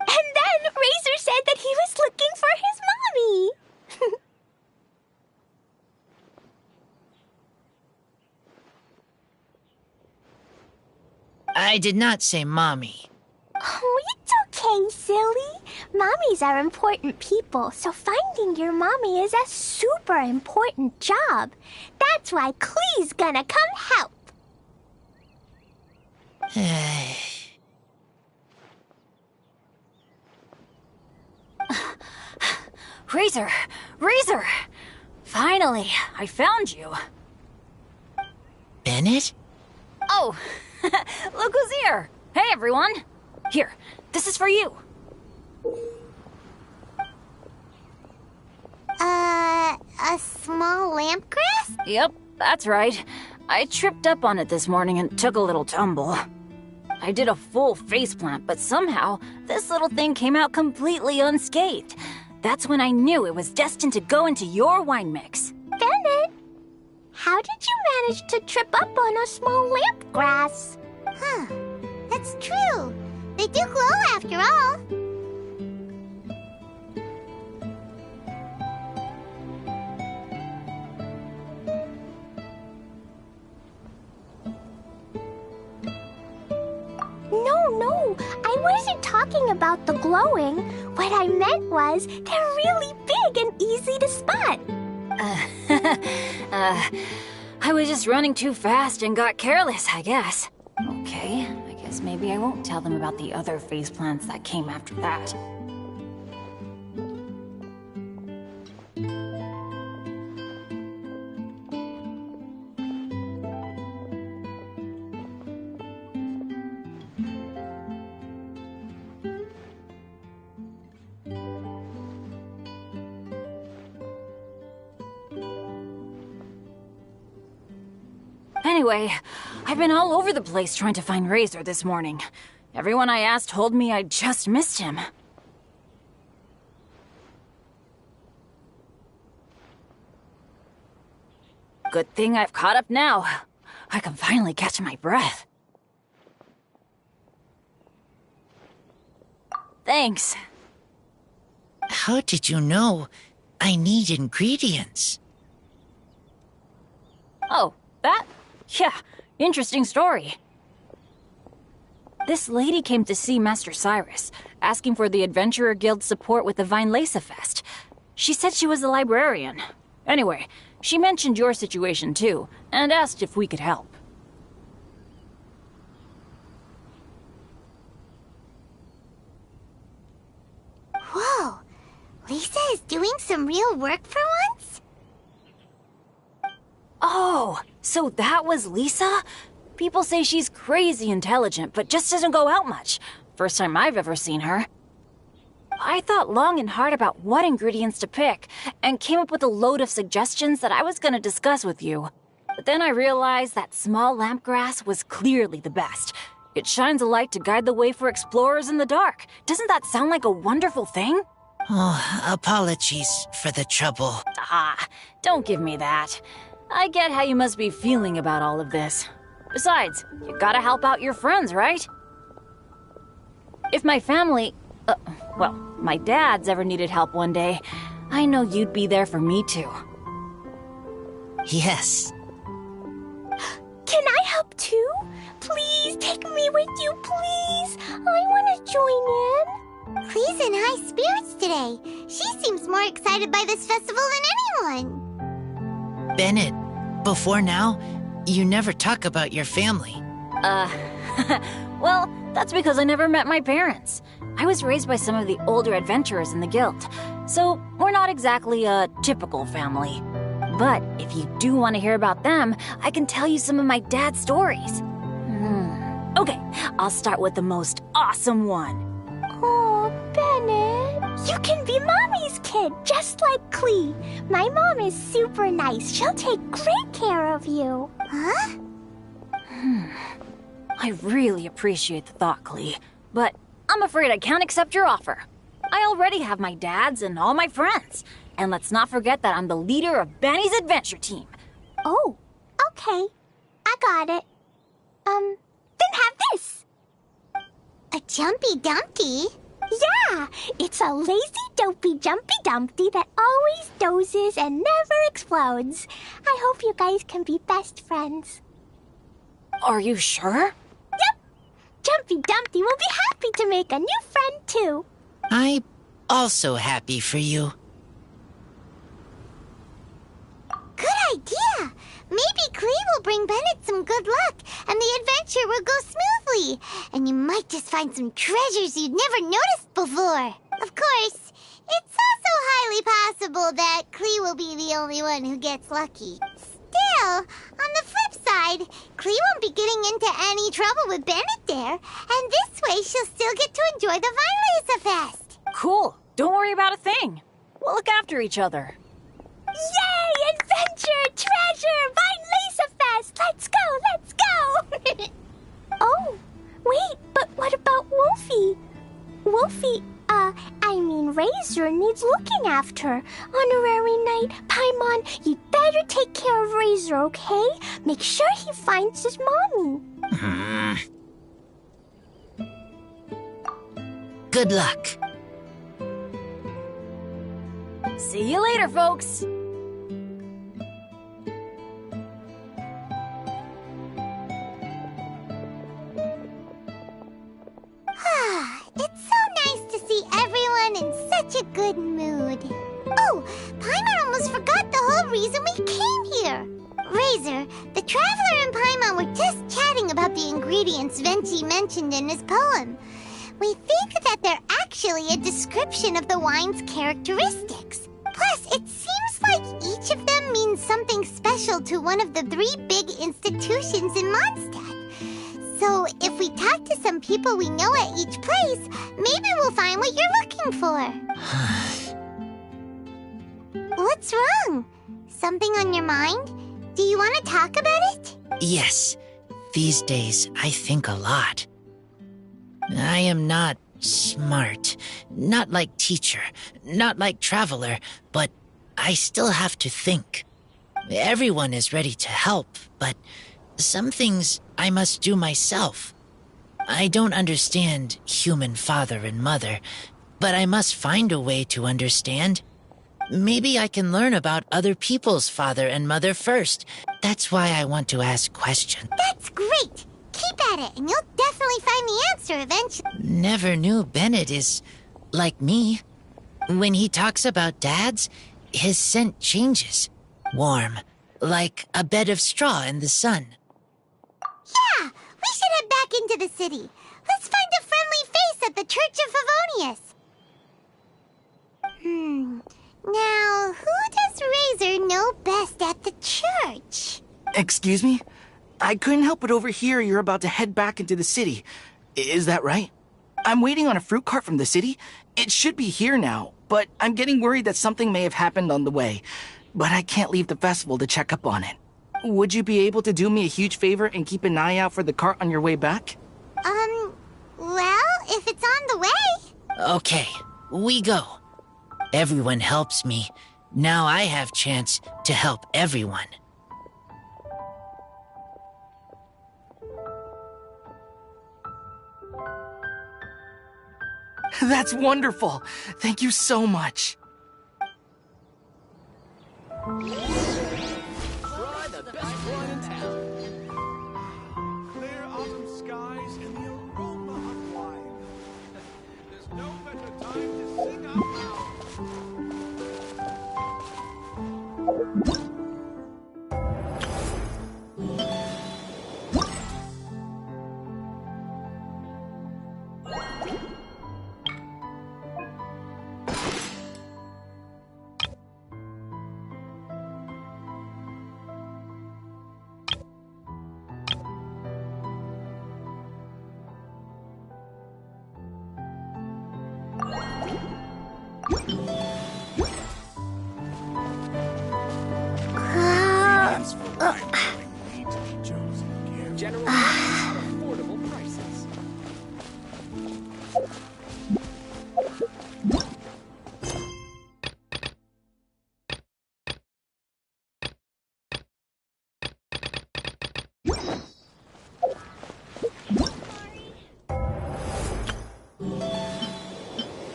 And then Razor said that he was looking for his mommy. I did not say mommy. Oh, it's okay, silly. Mommies are important people, so finding your mommy is a super important job. That's why Klee's gonna come help. Razor! Razor! Finally, I found you. Bennett? Oh, look who's here! Hey, everyone! Here, this is for you. A small lampgrass? Yep, that's right. I tripped up on it this morning and took a little tumble. I did a full faceplant, but somehow this little thing came out completely unscathed. That's when I knew it was destined to go into your wine mix. Bennett, how did you manage to trip up on a small lampgrass? Huh, that's true. They do glow after all. No, I wasn't talking about the glowing. What I meant was they're really big and easy to spot. I was just running too fast and got careless, I guess. Okay, I guess maybe I won't tell them about the other faceplants that came after that. Anyway, I've been all over the place trying to find Razor this morning. Everyone I asked told me I just missed him. Good thing I've caught up now. I can finally catch my breath. Thanks. How did you know I need ingredients? Oh, that? Yeah, interesting story. This lady came to see Master Cyrus, asking for the Adventurer Guild's support with the Vinelesa Fest. She said she was a librarian. Anyway, she mentioned your situation too, and asked if we could help. Whoa, Lisa is doing some real work for once? Oh, so that was Lisa? People say she's crazy intelligent, but just doesn't go out much. First time I've ever seen her. I thought long and hard about what ingredients to pick, and came up with a load of suggestions that I was gonna discuss with you. But then I realized that small lampgrass was clearly the best. It shines a light to guide the way for explorers in the dark. Doesn't that sound like a wonderful thing? Oh, apologies for the trouble. Ah, don't give me that. I get how you must be feeling about all of this. Besides, you gotta help out your friends, right? If my family... well, my dad's ever needed help one day, I know you'd be there for me too. Yes. Can I help too? Please take me with you, please. I want to join in. Clee's in high spirits today. She seems more excited by this festival than anyone. Bennett, before now, you never talk about your family. Well, that's because I never met my parents. I was raised by some of the older adventurers in the guild, so we're not exactly a typical family. But if you do want to hear about them, I can tell you some of my dad's stories. Okay, I'll start with the most awesome one. Oh, Bennett, you can be Mommy's kid, just like Clee. My mom is super nice. She'll take great care of you. Huh? I really appreciate the thought, Clee, but I'm afraid I can't accept your offer. I already have my dad's and all my friends. And let's not forget that I'm the leader of Benny's adventure team. Oh, okay. I got it. Then have this. A Jumpy Dumpty? Yeah, it's a lazy, dopey Jumpy Dumpty that always dozes and never explodes. I hope you guys can be best friends. Are you sure? Yep. Jumpy Dumpty will be happy to make a new friend, too. I'm also happy for you. Good idea! Maybe Clee will bring Bennett some good luck, and the adventure will go smoothly. And you might just find some treasures you'd never noticed before. Of course, it's also highly possible that Clee will be the only one who gets lucky. Still, on the flip side, Clee won't be getting into any trouble with Bennett there, and this way she'll still get to enjoy the Vinelesa Fest. Cool. Don't worry about a thing. We'll look after each other. Yay! Adventure! Treasure! Vine Lisa Fest! Let's go! Let's go! Oh, wait, but what about Wolfie? Wolfie, Razor needs looking after. Honorary Knight, Paimon, you'd better take care of Razor, okay? Make sure he finds his mommy. Good luck. See you later, folks. It's so nice to see everyone in such a good mood. Oh, Paimon almost forgot the whole reason we came here. Razor, the Traveler and Paimon were just chatting about the ingredients Venti mentioned in his poem. We think that they're actually a description of the wine's characteristics. Plus, it seems like each of them means something special to one of the 3 big institutions in Mondstadt. So, if we talk to some people we know at each place, maybe we'll find what you're looking for. What's wrong? Something on your mind? Do you want to talk about it? Yes, these days I think a lot. I am not smart, not like teacher, not like traveler, but I still have to think. Everyone is ready to help, but some things I must do myself. I don't understand human father and mother, but I must find a way to understand. Maybe I can learn about other people's father and mother first. That's why I want to ask questions. That's great! Keep at it, and you'll definitely find the answer eventually. Never knew Bennett is like me. When he talks about dads, his scent changes. Warm, like a bed of straw in the sun. Yeah, we should head back into the city. Let's find a friendly face at the Church of Favonius. Now, who does Razor know best at the church? Excuse me? I couldn't help but overhear you're about to head back into the city. Is that right? I'm waiting on a fruit cart from the city. It should be here now, but I'm getting worried that something may have happened on the way. But I can't leave the festival to check up on it. Would you be able to do me a huge favor and keep an eye out for the cart on your way back? Well, if it's on the way. Okay, we go. Everyone helps me. Now I have chance to help everyone. That's wonderful. Thank you so much. Try the best wine in town. Clear autumn skies and the aroma of wine. There's no better time to sing out loud.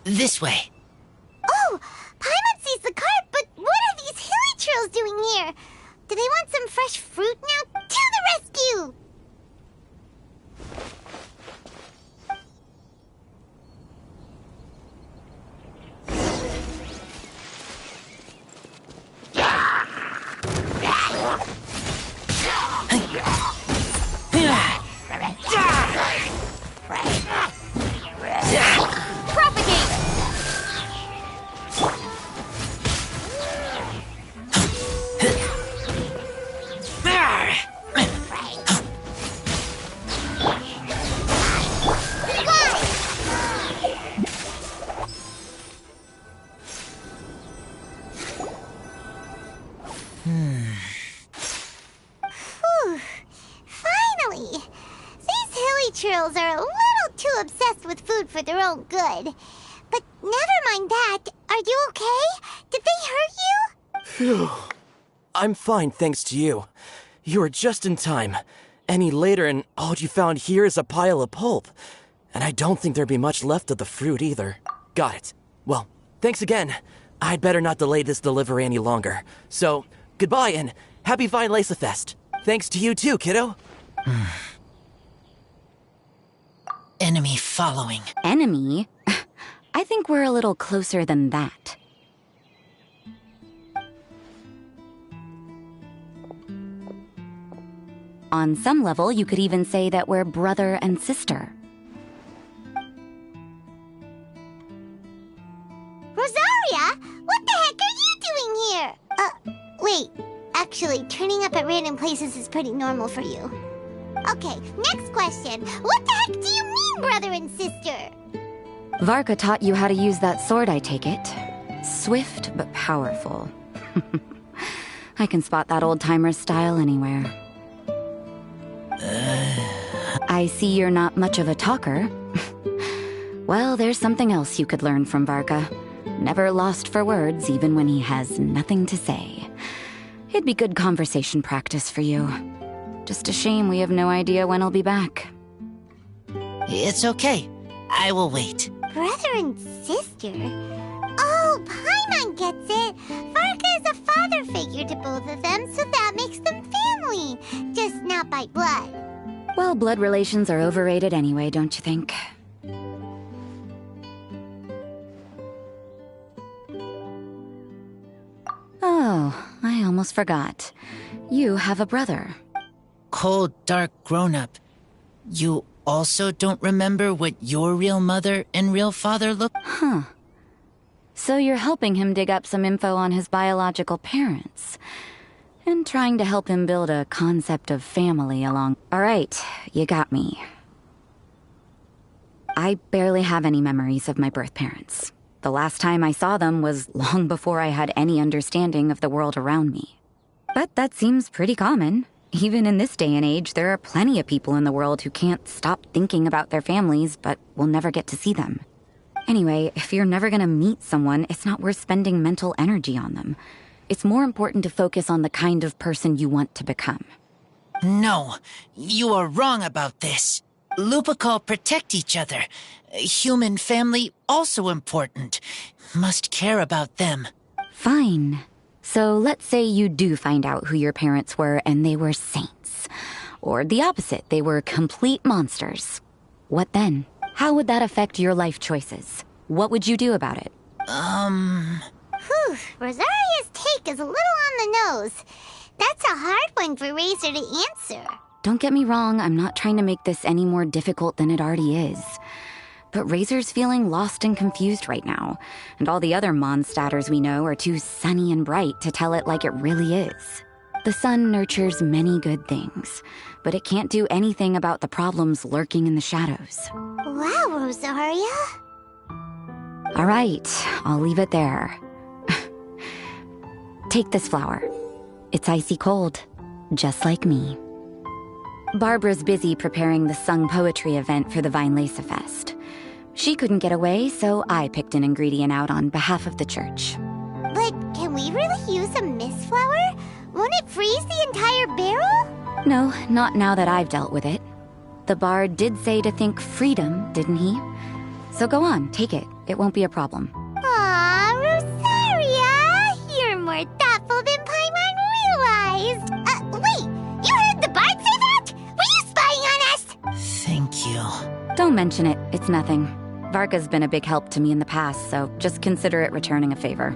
This way. Oh, Paimon sees the cart, but what are these hilly trails doing here? Do they want some fresh fruit now? To the rescue! with food for their own good. But never mind that. Are you okay? Did they hurt you? Phew. I'm fine, thanks to you. You were just in time. Any later and all you found here is a pile of pulp. And I don't think there'd be much left of the fruit either. Got it. Well, thanks again. I'd better not delay this delivery any longer. So, goodbye and happy Vine Lace Fest. Thanks to you too, kiddo. Enemy following. Enemy? I think we're a little closer than that. On some level, you could even say that we're brother and sister. Rosaria? What the heck are you doing here? Wait. Actually, turning up at random places is pretty normal for you. Okay, next question. What the heck do you mean, brother and sister? Varka taught you how to use that sword, I take it. Swift but powerful. I can spot that old-timer's style anywhere. I see you're not much of a talker. Well, there's something else you could learn from Varka. Never lost for words, even when he has nothing to say. It'd be good conversation practice for you. Just a shame we have no idea when he'll be back. It's okay. I will wait. Brother and sister? Oh, Paimon gets it. Varka is a father figure to both of them, so that makes them family. Just not by blood. Well, blood relations are overrated anyway, don't you think? Oh, I almost forgot. You have a brother. Cold, dark grown-up. You also don't remember what your real mother and real father look? Huh. So you're helping him dig up some info on his biological parents. And trying to help him build a concept of family along... Alright, you got me. I barely have any memories of my birth parents. The last time I saw them was long before I had any understanding of the world around me. But that seems pretty common. Even in this day and age, there are plenty of people in the world who can't stop thinking about their families, but will never get to see them. Anyway, if you're never gonna meet someone, it's not worth spending mental energy on them. It's more important to focus on the kind of person you want to become. No, you are wrong about this. Lupical protect each other. Human family also important. Must care about them. Fine. So let's say you do find out who your parents were and they were saints. Or the opposite, they were complete monsters. What then? How would that affect your life choices? What would you do about it? Whew, Rosaria's take is a little on the nose. That's a hard one for Razor to answer. Don't get me wrong, I'm not trying to make this any more difficult than it already is. But Razor's feeling lost and confused right now, and all the other Mondstadters we know are too sunny and bright to tell it like it really is. The sun nurtures many good things, but it can't do anything about the problems lurking in the shadows. Wow, Rosaria. All right, I'll leave it there. Take this flower. It's icy cold, just like me. Barbara's busy preparing the sung poetry event for the Vine Lace Fest. She couldn't get away, so I picked an ingredient out on behalf of the church. But can we really use a mist flower? Won't it freeze the entire barrel? No, not now that I've dealt with it. The bard did say to think freedom, didn't he? So go on, take it. It won't be a problem. Aw, Rosaria! You're more thoughtful than Paimon realized. Wait! You heard the bard say that? Were you spying on us? Thank you. Don't mention it. It's nothing. Varka's been a big help to me in the past, so just consider it returning a favor.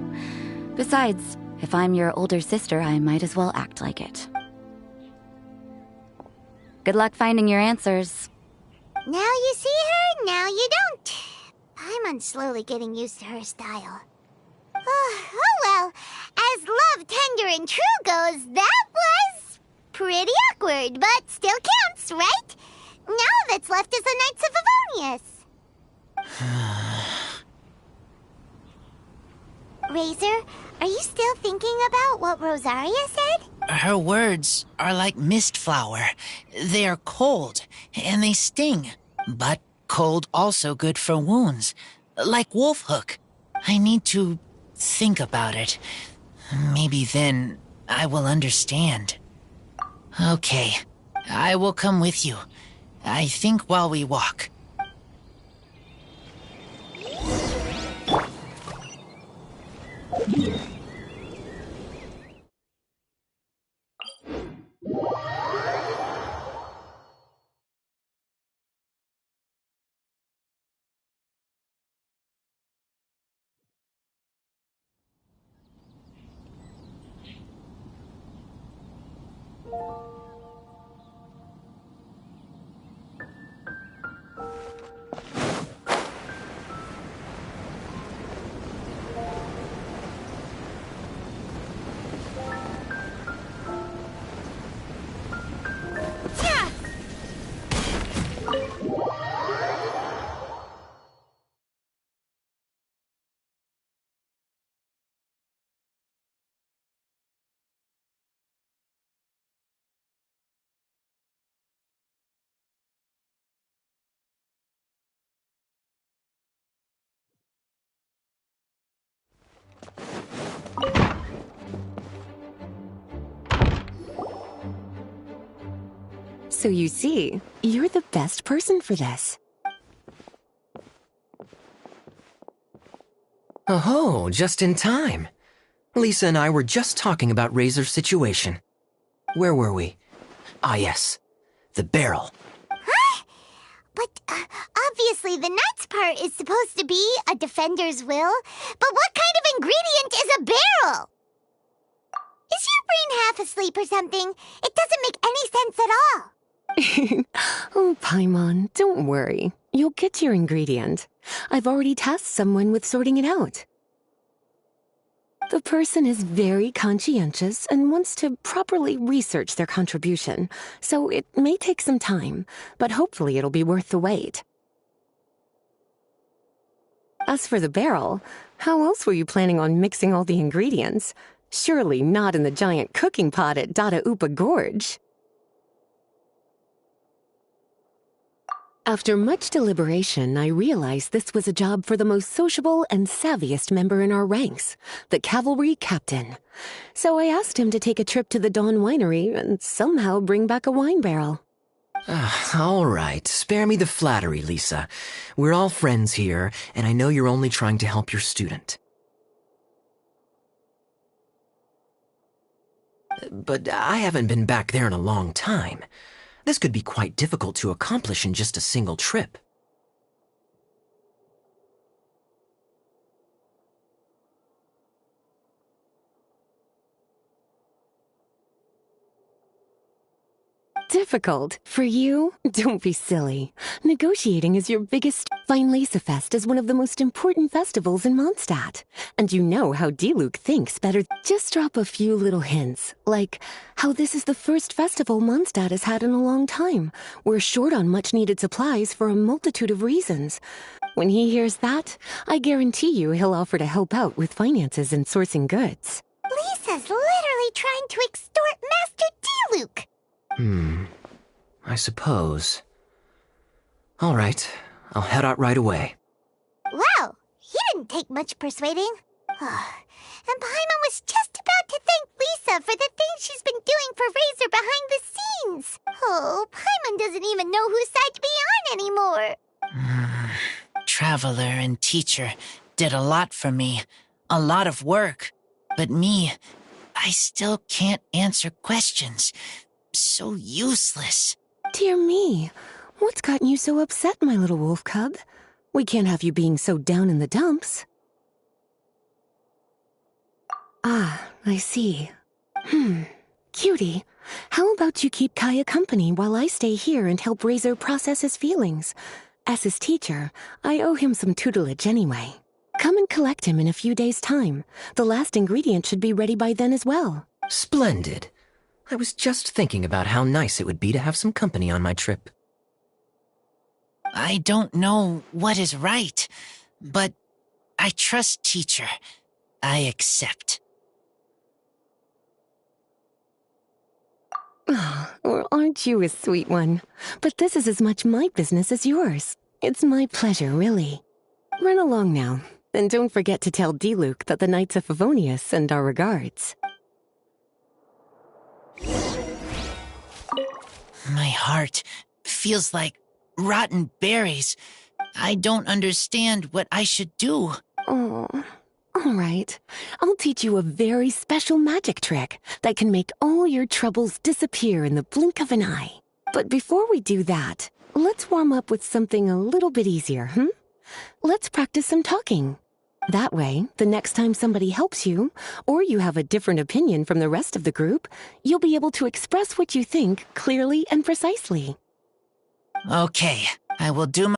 Besides, if I'm your older sister, I might as well act like it. Good luck finding your answers. Now you see her, now you don't. Paimon's slowly getting used to her style. Oh well, as love, tender, and true goes, that was pretty awkward, but still counts, right? Now that's left is the Knights of Favonius. Razor, are you still thinking about what Rosaria said? Her words are like mist flower. They are cold, and they sting. But cold also good for wounds, like wolf hook. I need to think about it. Maybe then I will understand. Okay, I will come with you. I think while we walk. So you see, you're the best person for this. Oh, just in time. Lisa and I were just talking about Razor's situation. Where were we? Ah, yes. The barrel. Huh? But obviously the nuts part is supposed to be a defender's will. But what kind of ingredient is a barrel? Is your brain half asleep or something? It doesn't make any sense at all. Oh, Paimon, don't worry. You'll get your ingredient. I've already tasked someone with sorting it out. The person is very conscientious and wants to properly research their contribution, so it may take some time, but hopefully it'll be worth the wait. As for the barrel, how else were you planning on mixing all the ingredients? Surely not in the giant cooking pot at Dada Upa Gorge. After much deliberation, I realized this was a job for the most sociable and savviest member in our ranks, the cavalry captain. So I asked him to take a trip to the Dawn Winery and somehow bring back a wine barrel. All right, spare me the flattery, Lisa. We're all friends here, and I know you're only trying to help your student. But I haven't been back there in a long time. This could be quite difficult to accomplish in just a single trip. Difficult? For you? Don't be silly. Negotiating is your biggest... Fest is one of the most important festivals in Mondstadt. And you know how Diluc thinks better... Just drop a few little hints, like how this is the first festival Mondstadt has had in a long time. We're short on much-needed supplies for a multitude of reasons. When he hears that, I guarantee you he'll offer to help out with finances and sourcing goods. Lisa's literally trying to extort Master Diluc. I suppose. All right, I'll head out right away. Wow, he didn't take much persuading. And Paimon was just about to thank Lisa for the things she's been doing for Razor behind the scenes. Oh, Paimon doesn't even know whose side to be on anymore. Traveler and teacher did a lot for me. A lot of work. But me, I still can't answer questions. So useless. Dear me, what's gotten you so upset, my little wolf cub? We can't have you being so down in the dumps. Ah, I see. Cutie, how about you keep Kaya company while I stay here and help Razor process his feelings? As his teacher, I owe him some tutelage anyway. Come and collect him in a few days' time. The last ingredient should be ready by then as well. Splendid. I was just thinking about how nice it would be to have some company on my trip. I don't know what is right, but I trust teacher. I accept. Oh, well, aren't you a sweet one? But this is as much my business as yours. It's my pleasure, really. Run along now, and don't forget to tell D-Luke that the Knights of Favonius send our regards. My heart feels like rotten berries. I don't understand what I should do. Oh, all right. I'll teach you a very special magic trick that can make all your troubles disappear in the blink of an eye. But before we do that, let's warm up with something a little bit easier, Let's practice some talking. That way, the next time somebody helps you, or you have a different opinion from the rest of the group, you'll be able to express what you think clearly and precisely. Okay, I will do my...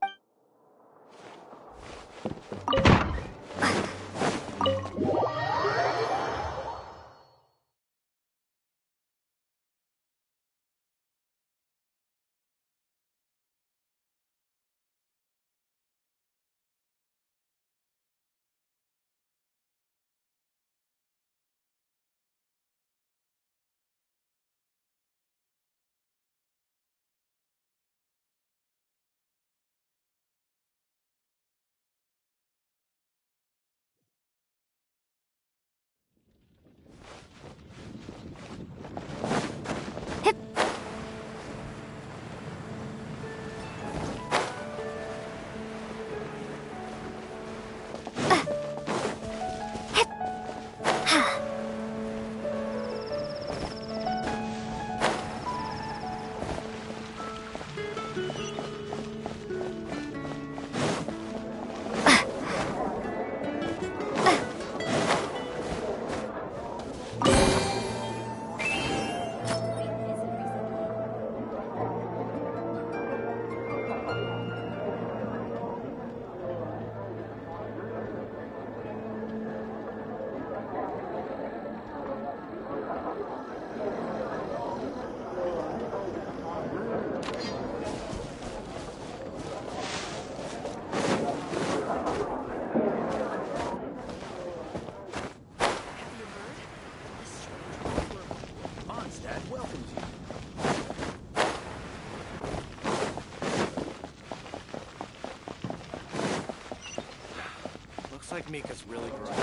Looks like Mika's really growing.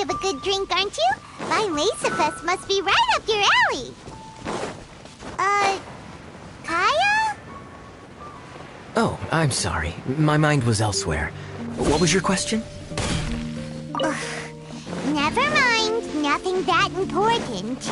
Of a good drink, aren't you? My Laserfest must be right up your alley. Kaya? Oh, I'm sorry. My mind was elsewhere. What was your question? Ugh. Never mind. Nothing that important.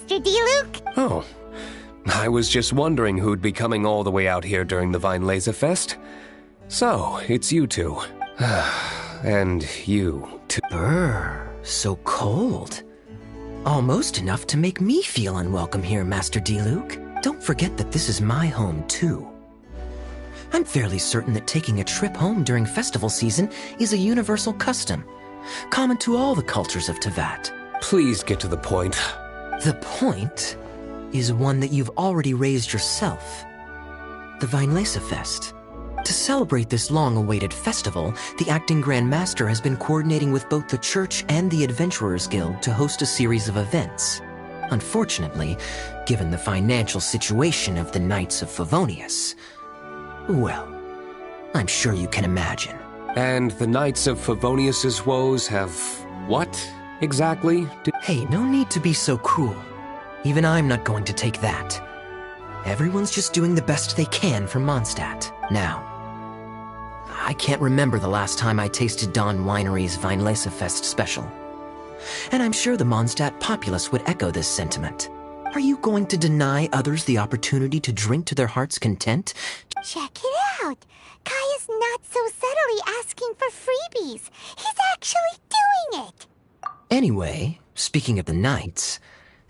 Master D-Luke. Oh, I was just wondering who'd be coming all the way out here during the Weinlese Fest. So, it's you two. And you too. Brr, so cold. Almost enough to make me feel unwelcome here, Master D-Luke. Don't forget that this is my home, too. I'm fairly certain that taking a trip home during festival season is a universal custom, common to all the cultures of Teyvat. Please get to the point. The point is one that you've already raised yourself. The Weinlese Fest. To celebrate this long-awaited festival, the Acting Grand Master has been coordinating with both the Church and the Adventurers Guild to host a series of events. Unfortunately, given the financial situation of the Knights of Favonius, well, I'm sure you can imagine. And the Knights of Favonius's woes have what, exactly? Hey, no need to be so cruel. Even I'm not going to take that. Everyone's just doing the best they can for Mondstadt. Now, I can't remember the last time I tasted Don Winery's Weinlese Fest special. And I'm sure the Mondstadt populace would echo this sentiment. Are you going to deny others the opportunity to drink to their heart's content? Check it out. Kaya's not so subtly asking for freebies. He's actually doing it. Anyway, speaking of the Knights,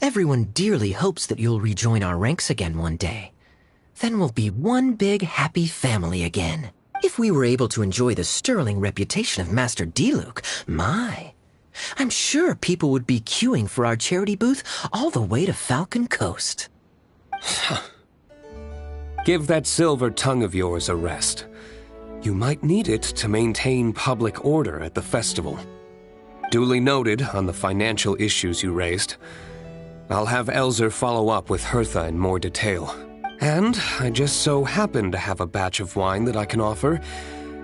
everyone dearly hopes that you'll rejoin our ranks again one day. Then we'll be one big happy family again. If we were able to enjoy the sterling reputation of Master D-Luke, I'm sure people would be queuing for our charity booth all the way to Falcon Coast. Give that silver tongue of yours a rest. You might need it to maintain public order at the festival. Duly noted on the financial issues you raised. I'll have Elzer follow up with Hertha in more detail. And I just so happen to have a batch of wine that I can offer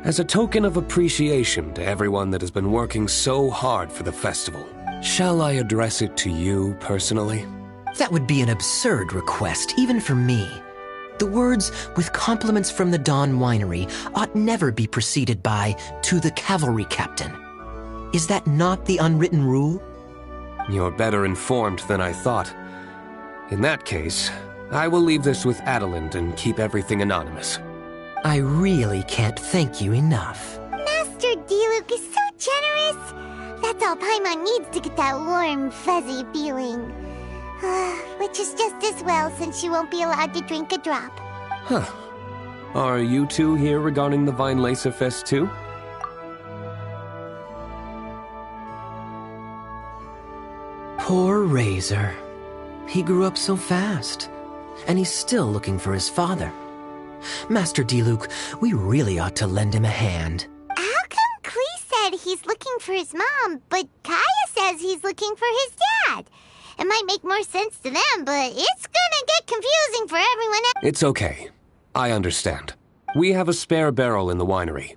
as a token of appreciation to everyone that has been working so hard for the festival. Shall I address it to you personally? That would be an absurd request, even for me. The words, with compliments from the Dawn Winery, ought never be preceded by, to the cavalry captain. Is that not the unwritten rule? You're better informed than I thought. In that case, I will leave this with Adelind and keep everything anonymous. I really can't thank you enough. Master D-Luke is so generous. That's all Paimon needs to get that warm, fuzzy feeling. Which is just as well, since she won't be allowed to drink a drop. Huh. Are you two here regarding the Weinlese Fest too? Poor Razor. He grew up so fast, and he's still looking for his father. Master D-Luke, we really ought to lend him a hand. How come Klee said he's looking for his mom, but Kaya says he's looking for his dad? It might make more sense to them, but it's gonna get confusing for everyone else. It's okay. I understand. We have a spare barrel in the winery.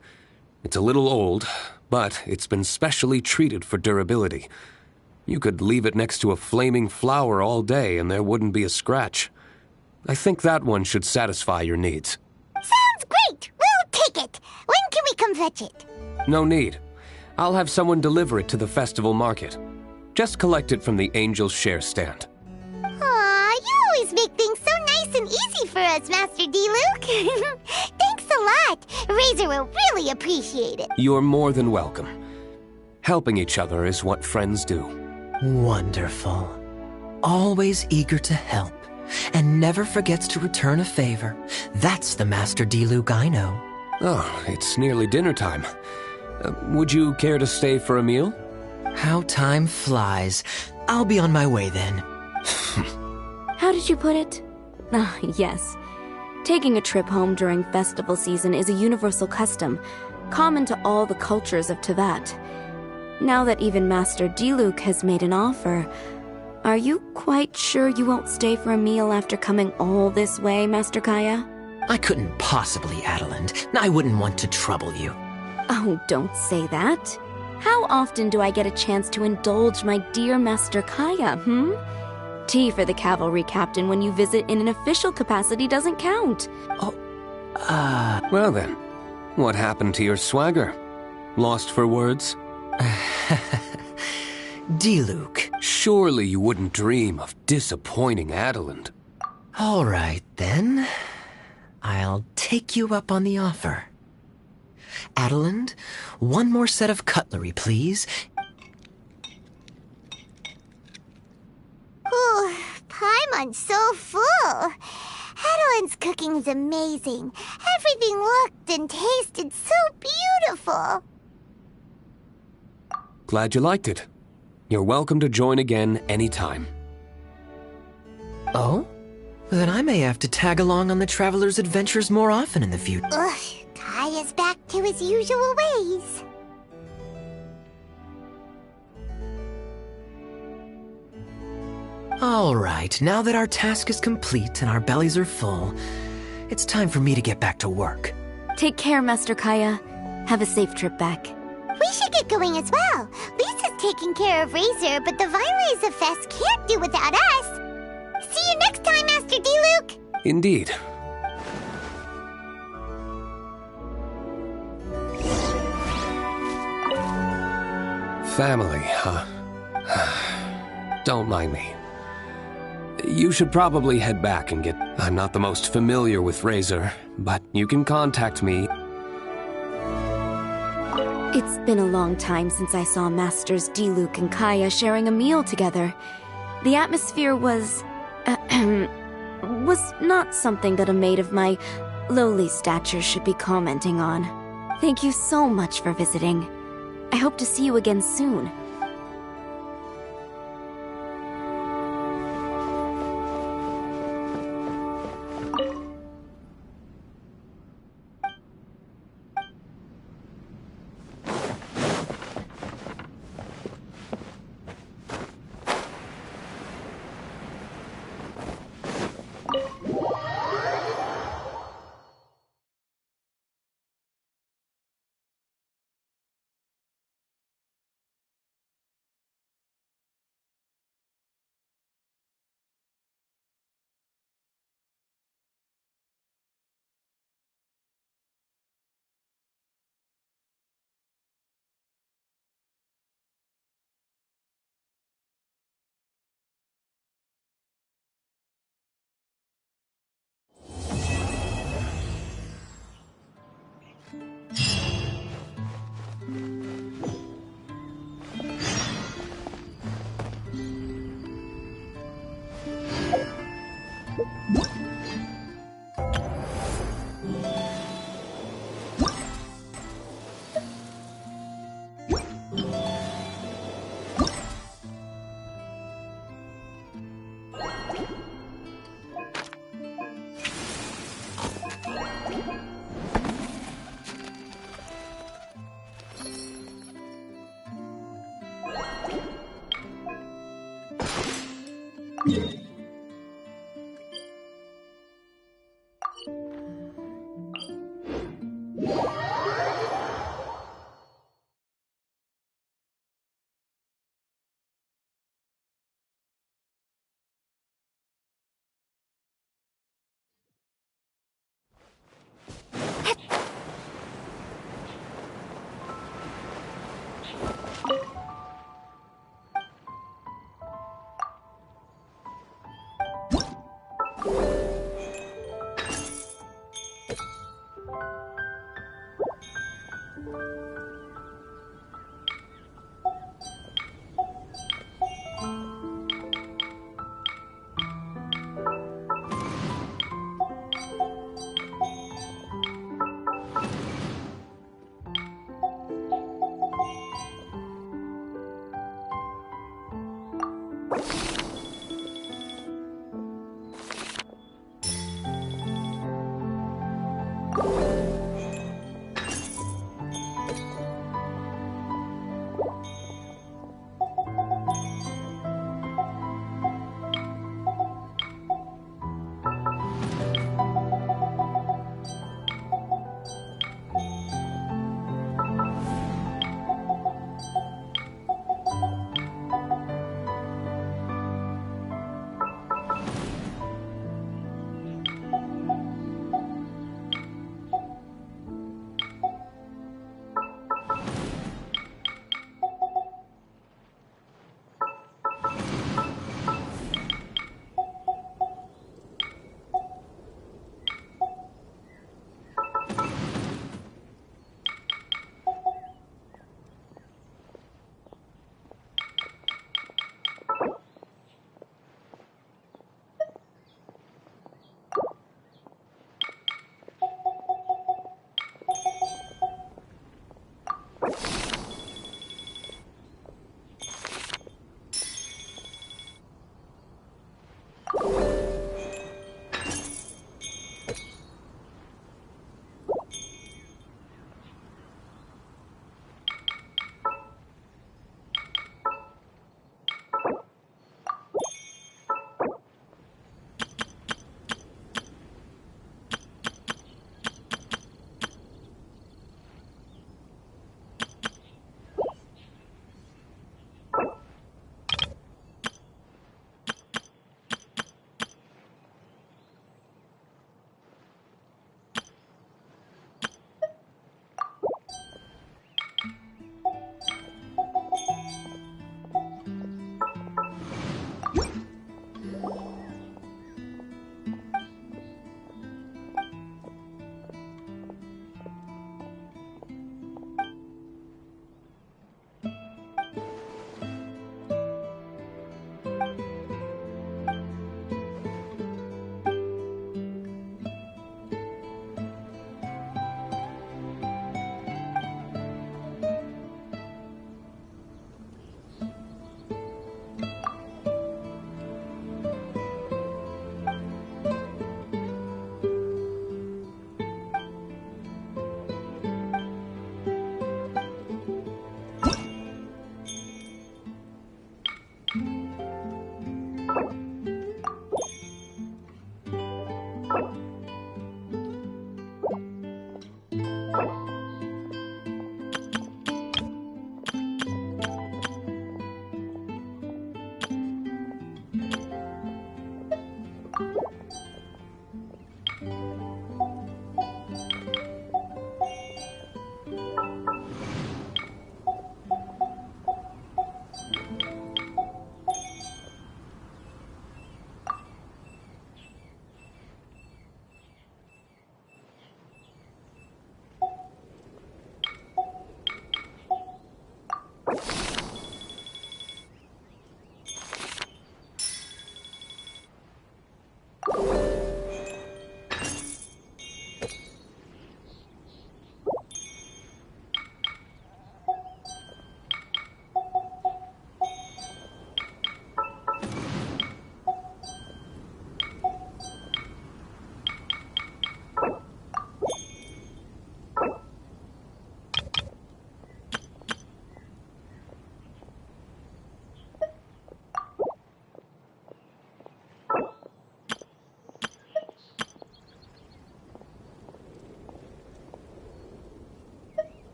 It's a little old, but it's been specially treated for durability. You could leave it next to a flaming flower all day and there wouldn't be a scratch. I think that one should satisfy your needs. Sounds great! We'll take it! When can we come fetch it? No need. I'll have someone deliver it to the festival market. Just collect it from the Angel's Share stand. Aw, you always make things so nice and easy for us, Master D-Luke. Thanks a lot. Razor will really appreciate it. You're more than welcome. Helping each other is what friends do. Wonderful. Always eager to help, and never forgets to return a favor. That's the Master D-Luke I know. Oh, it's nearly dinner time. Would you care to stay for a meal? How time flies. I'll be on my way then. How did you put it? Ah, yes. Taking a trip home during festival season is a universal custom, common to all the cultures of Teyvat. Now that even Master D-Luke has made an offer, are you quite sure you won't stay for a meal after coming all this way, Master Kaya? I couldn't possibly, Adelind. I wouldn't want to trouble you. Oh, don't say that. How often do I get a chance to indulge my dear Master Kaya, Tea for the cavalry captain when you visit in an official capacity doesn't count. Well then, what happened to your swagger? Lost for words? D-Luke. Shh. Surely you wouldn't dream of disappointing Adeland. All right, then. I'll take you up on the offer. Adeland, one more set of cutlery, please. Ooh, Paimon's so full. Adeland's cooking is amazing. Everything looked and tasted so beautiful. Glad you liked it. You're welcome to join again anytime. Oh? Then I may have to tag along on the Traveler's adventures more often in the future. Ugh, Kaya's back to his usual ways. All right, now that our task is complete and our bellies are full, it's time for me to get back to work. Take care, Master Kaya. Have a safe trip back. We should get going as well. Lisa's taking care of Razor, but the Vinelaser Fest can't do without us. See you next time, Master D-Luke! Indeed. Family, huh? Don't mind me. You should probably head back and get... I'm not the most familiar with Razor, but you can contact me. It's been a long time since I saw Masters D-Luke and Kaya sharing a meal together. The atmosphere was not something that a maid of my lowly stature should be commenting on. Thank you so much for visiting. I hope to see you again soon.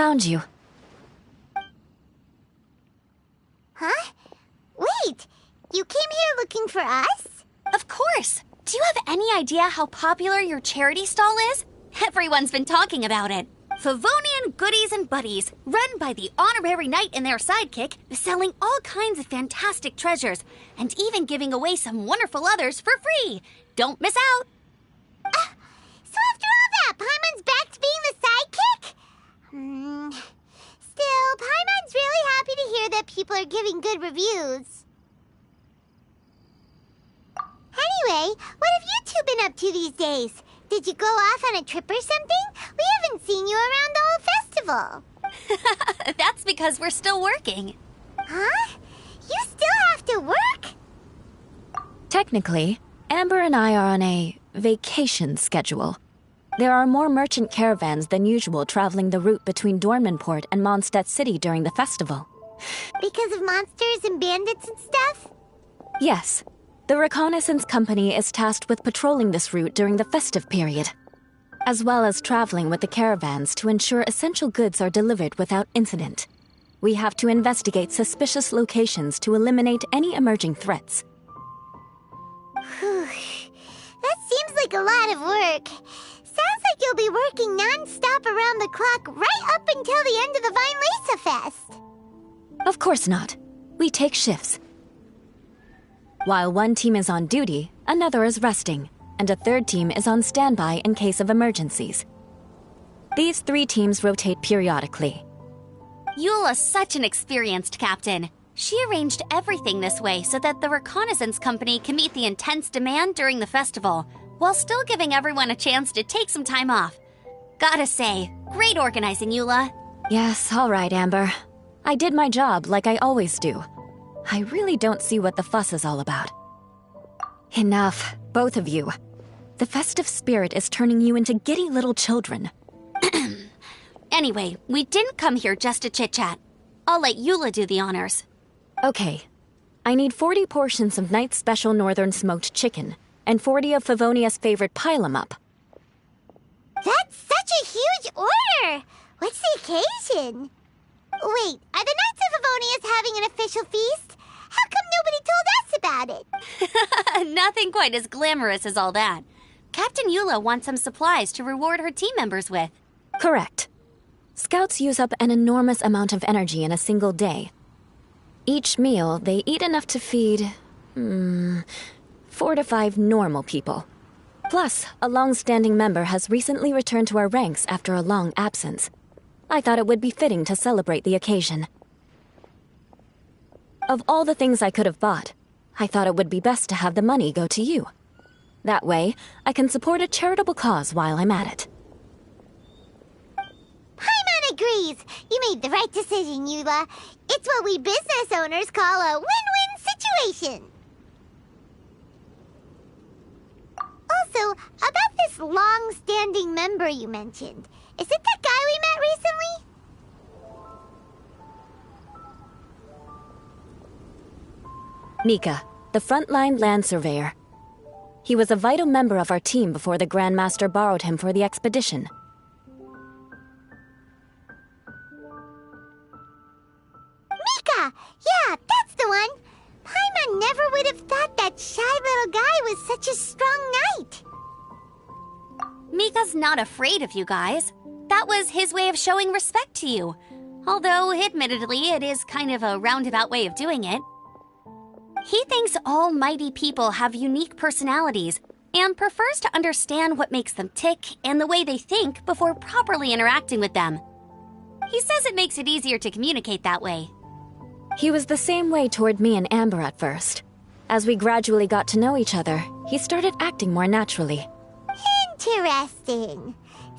Found you. Huh? Wait! You came here looking for us? Of course! Do you have any idea how popular your charity stall is? Everyone's been talking about it. Favonian Goodies and Buddies, run by the honorary knight and their sidekick, selling all kinds of fantastic treasures, and even giving away some wonderful others for free. Don't miss out! So after all that, Paimon's back to being the sidekick? Still, Paimon's really happy to hear that people are giving good reviews. Anyway, what have you two been up to these days? Did you go off on a trip or something? We haven't seen you around the whole festival. That's because we're still working. Huh? You still have to work? Technically, Amber and I are on a vacation schedule. There are more merchant caravans than usual traveling the route between Dormanport and Mondstadt City during the festival. Because of monsters and bandits and stuff? Yes. The reconnaissance company is tasked with patrolling this route during the festive period, as well as traveling with the caravans to ensure essential goods are delivered without incident. We have to investigate suspicious locations to eliminate any emerging threats. Whew. That seems like a lot of work. Sounds like you'll be working non-stop around the clock right up until the end of the Vine Fest. Of course not. We take shifts. While one team is on duty, another is resting, and a third team is on standby in case of emergencies. These 3 teams rotate periodically. Eula's such an experienced captain. She arranged everything this way so that the reconnaissance company can meet the intense demand during the festival, while still giving everyone a chance to take some time off. Gotta say, great organizing, Eula. Yes, all right, Amber. I did my job like I always do. I really don't see what the fuss is all about. Enough, both of you. The festive spirit is turning you into giddy little children. Anyway, we didn't come here just to chit-chat. I'll let Eula do the honors. Okay. I need 40 portions of Night's Special Northern Smoked Chicken, and 40 of Favonia's favorite pile-em-up. That's such a huge order! What's the occasion? Wait, are the Knights of Favonius having an official feast? How come nobody told us about it? Nothing quite as glamorous as all that. Captain Eula wants some supplies to reward her team members with. Correct. Scouts use up an enormous amount of energy in a single day. Each meal, they eat enough to feed 4 to 5 normal people. Plus, a long-standing member has recently returned to our ranks after a long absence. I thought it would be fitting to celebrate the occasion. Of all the things I could have bought, I thought it would be best to have the money go to you. That way, I can support a charitable cause while I'm at it. Paimon agrees. You made the right decision, Eula. It's what we business owners call a win-win situation. Also, about this long-standing member you mentioned, is it that guy we met recently? Mika, the frontline land surveyor. He was a vital member of our team before the Grandmaster borrowed him for the expedition. Mika! Yeah, that's the one! Paimon never would have thought that shy little guy was such a strong knight. Mika's not afraid of you guys. That was his way of showing respect to you. Although, admittedly, it is kind of a roundabout way of doing it. He thinks all mighty people have unique personalities and prefers to understand what makes them tick and the way they think before properly interacting with them. He says it makes it easier to communicate that way. He was the same way toward me and Amber at first. As we gradually got to know each other, he started acting more naturally. Interesting.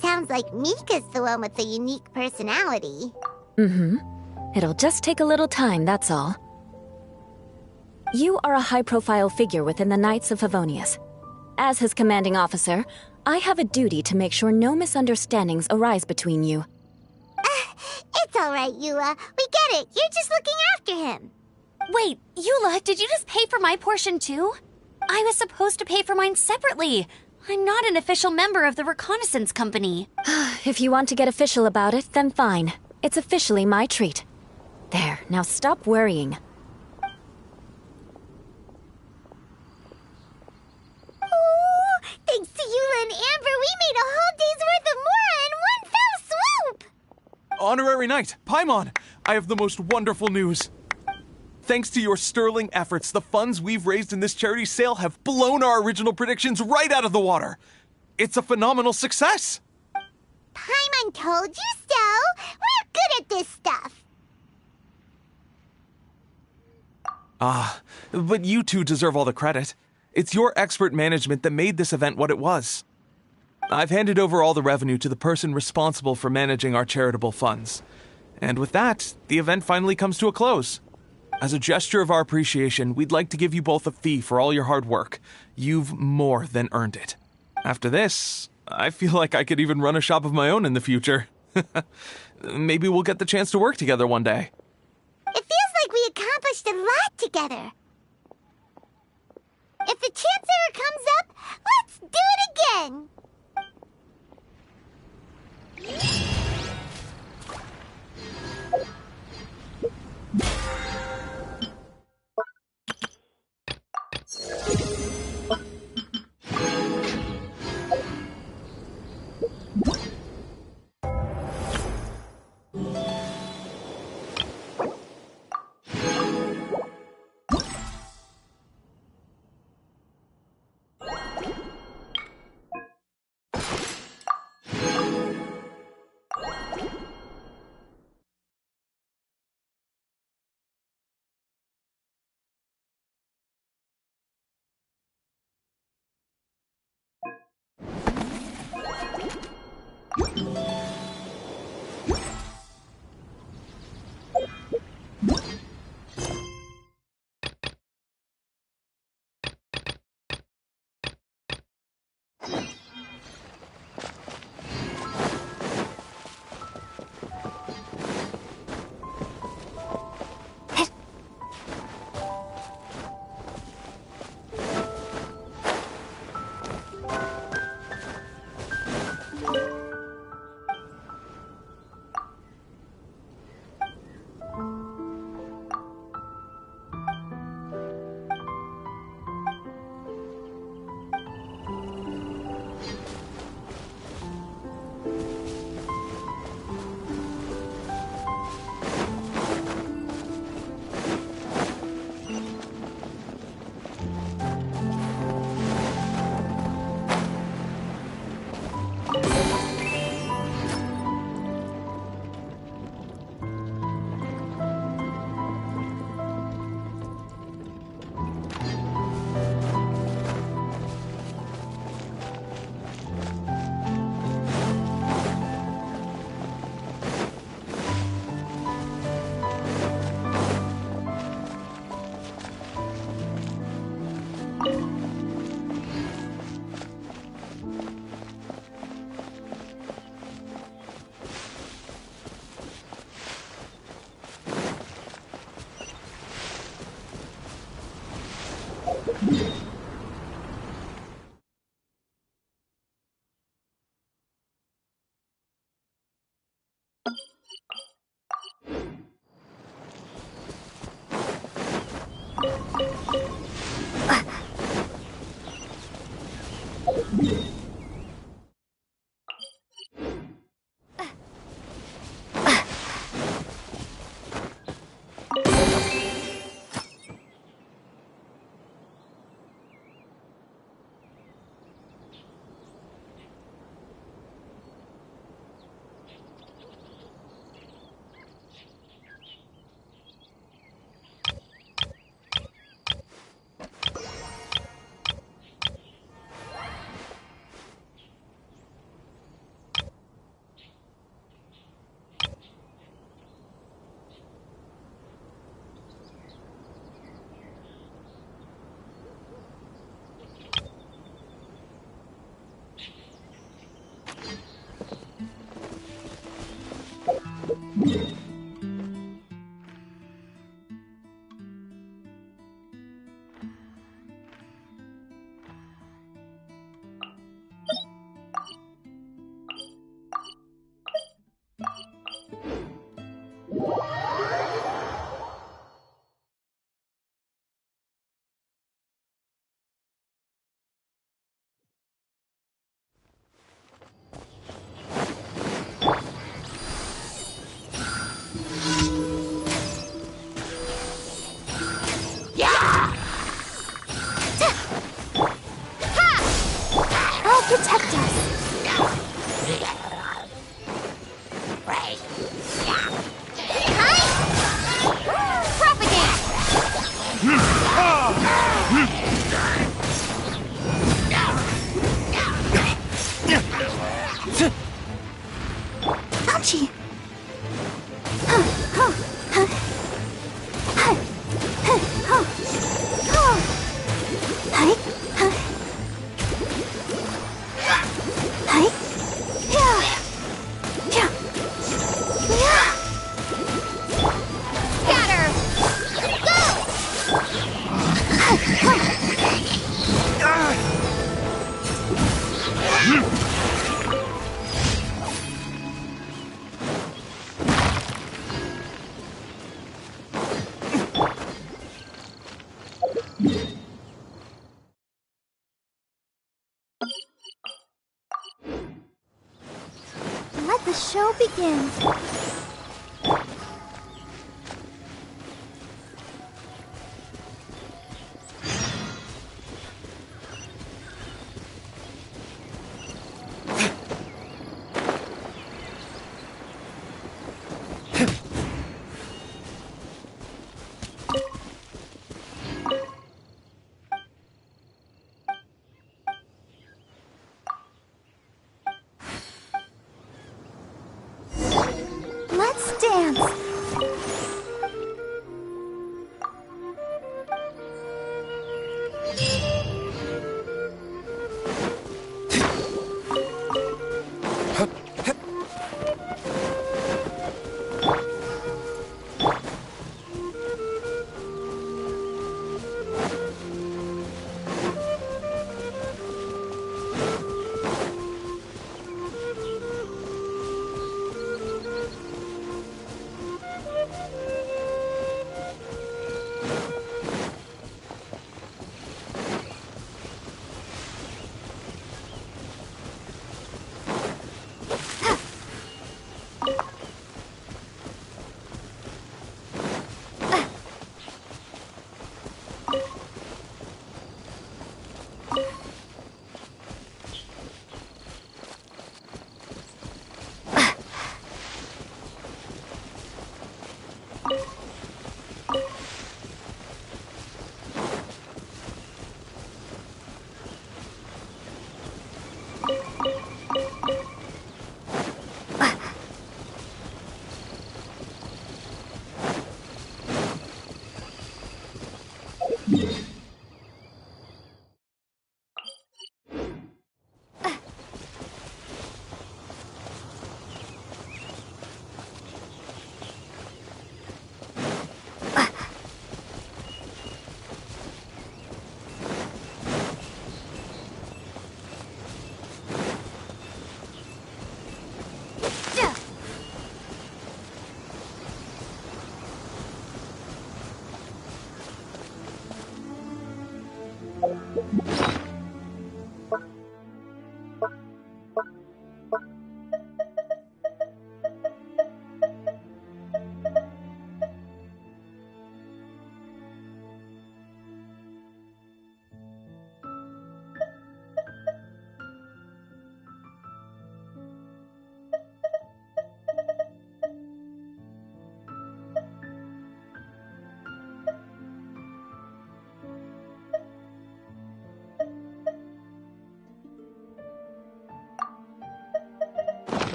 Sounds like Mika's the one with the unique personality. Mm-hmm. It'll just take a little time, that's all. You are a high-profile figure within the Knights of Favonius. As his commanding officer, I have a duty to make sure no misunderstandings arise between you. It's all right, Eula. We get it. You're just looking after him. Wait, Eula, did you just pay for my portion too? I was supposed to pay for mine separately. I'm not an official member of the reconnaissance company. If you want to get official about it, then fine. It's officially my treat. There, now stop worrying. Oh, thanks to Eula and Amber, we made a whole day's worth of Mora in one fell swoop! Honorary Knight, Paimon, I have the most wonderful news. Thanks to your sterling efforts, the funds we've raised in this charity sale have blown our original predictions right out of the water. It's a phenomenal success. Paimon told you so. We're good at this stuff. But you two deserve all the credit. It's your expert management that made this event what it was. I've handed over all the revenue to the person responsible for managing our charitable funds. And with that, the event finally comes to a close. As a gesture of our appreciation, we'd like to give you both a fee for all your hard work. You've more than earned it. After this, I feel like I could even run a shop of my own in the future. Maybe we'll get the chance to work together one day. It feels like we accomplished a lot together. Let the show begin. Let's dance.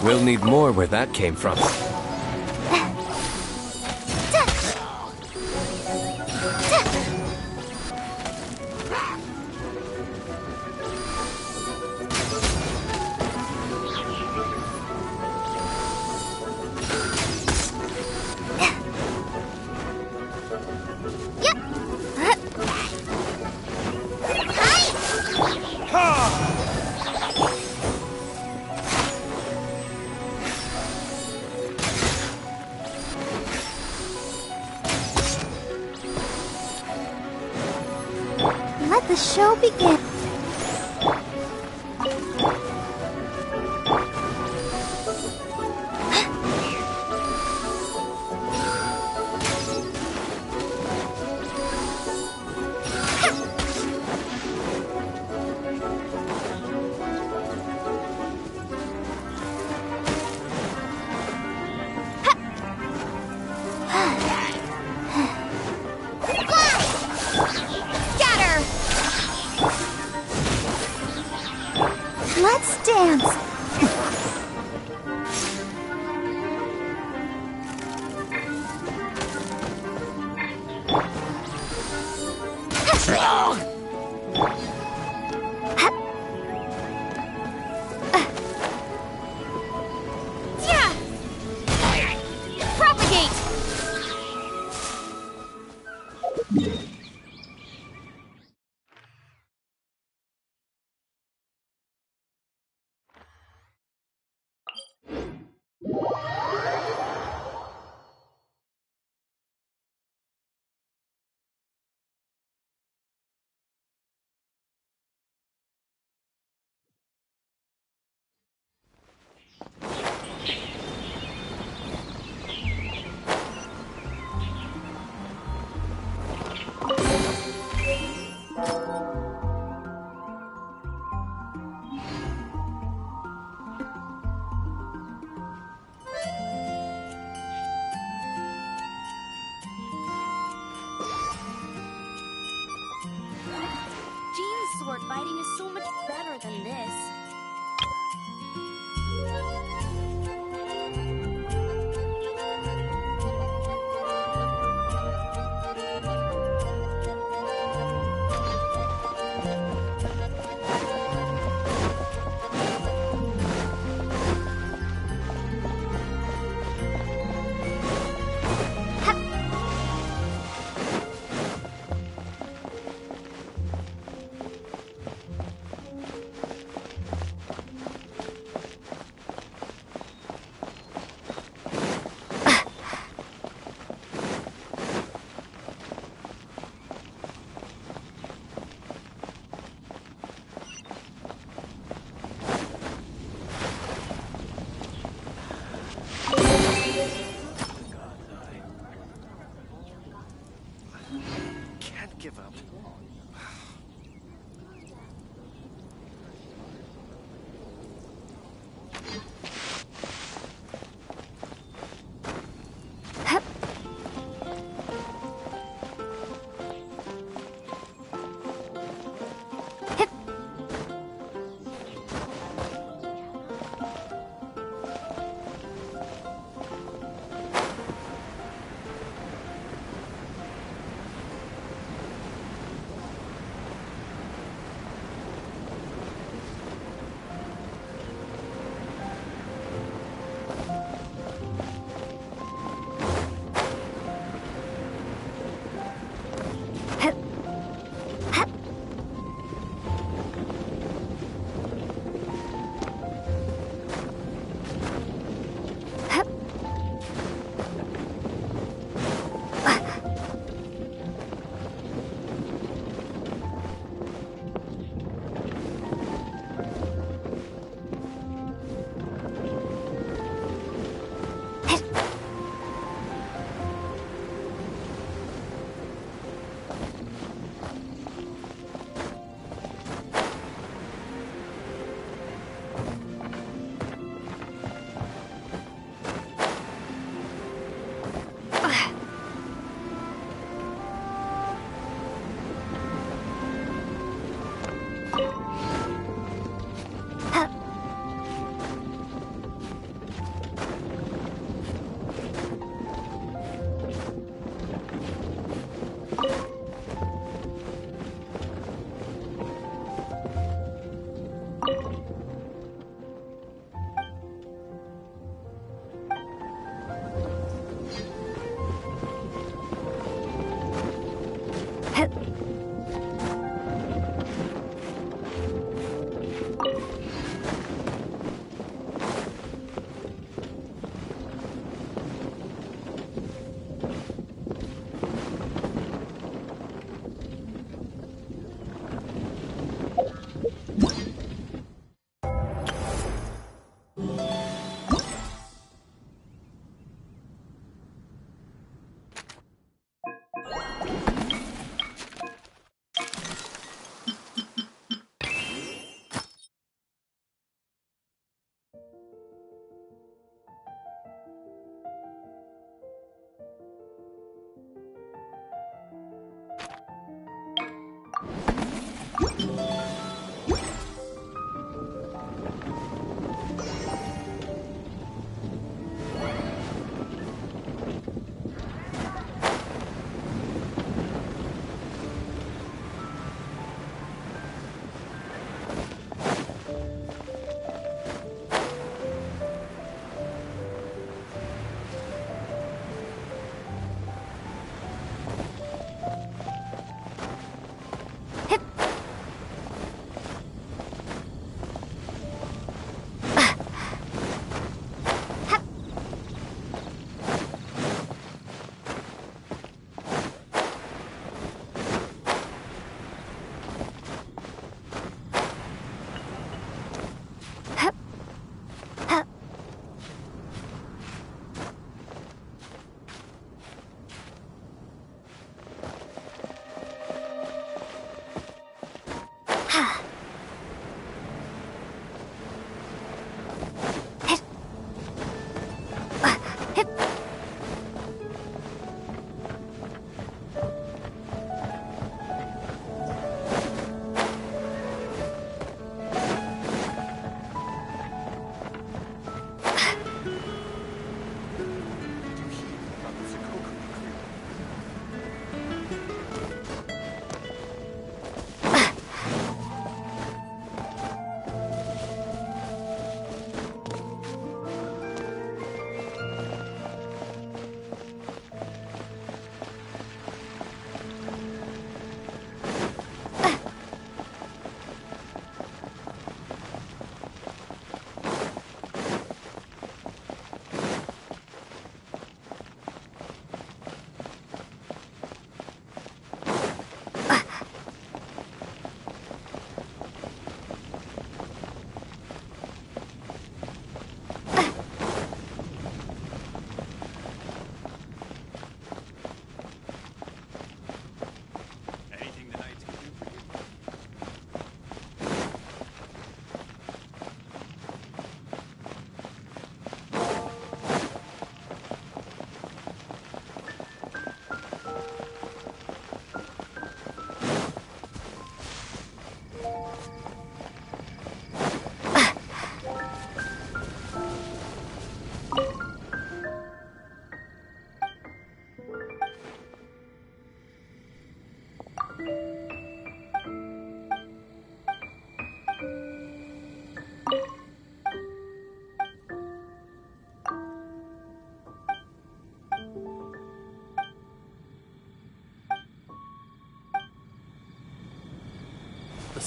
We'll need more where that came from. Let the show begin. Let's dance. give up.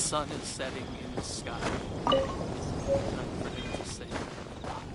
sun is setting in the sky. Time for him to say goodbye.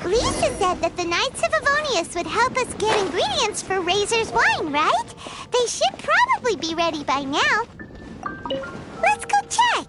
Lisa said that the Knights of Avonius would help us get ingredients for Razor's wine, right? They should probably be ready by now. Let's go check.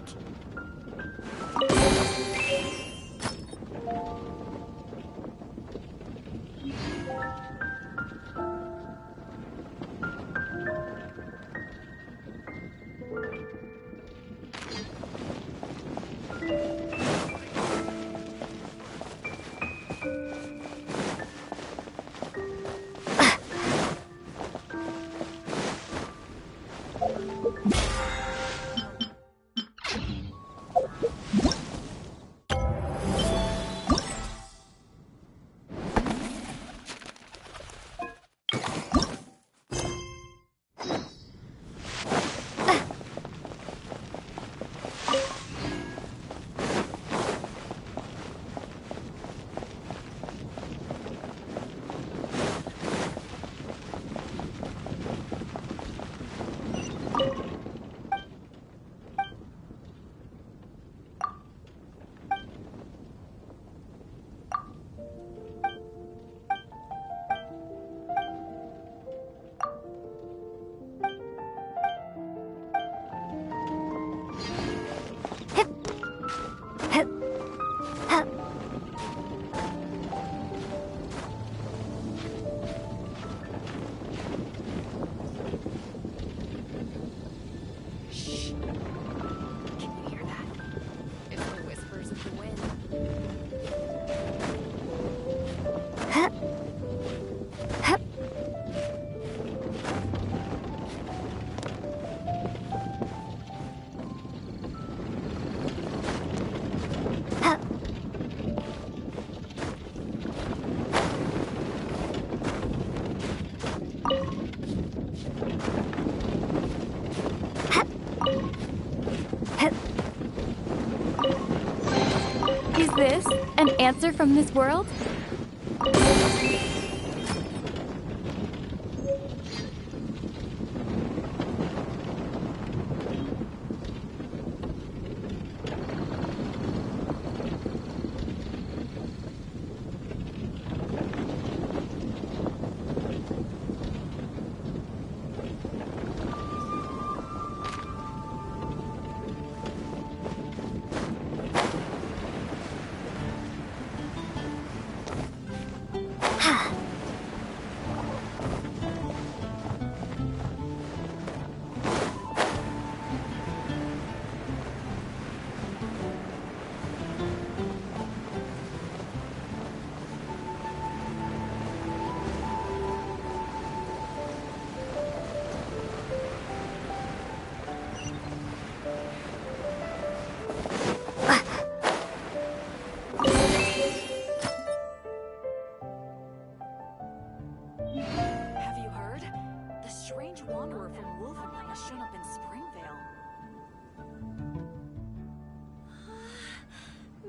this an answer from this world?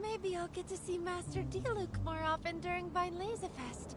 Maybe I'll get to see Master Diluc more often during Vinelaysa Fest.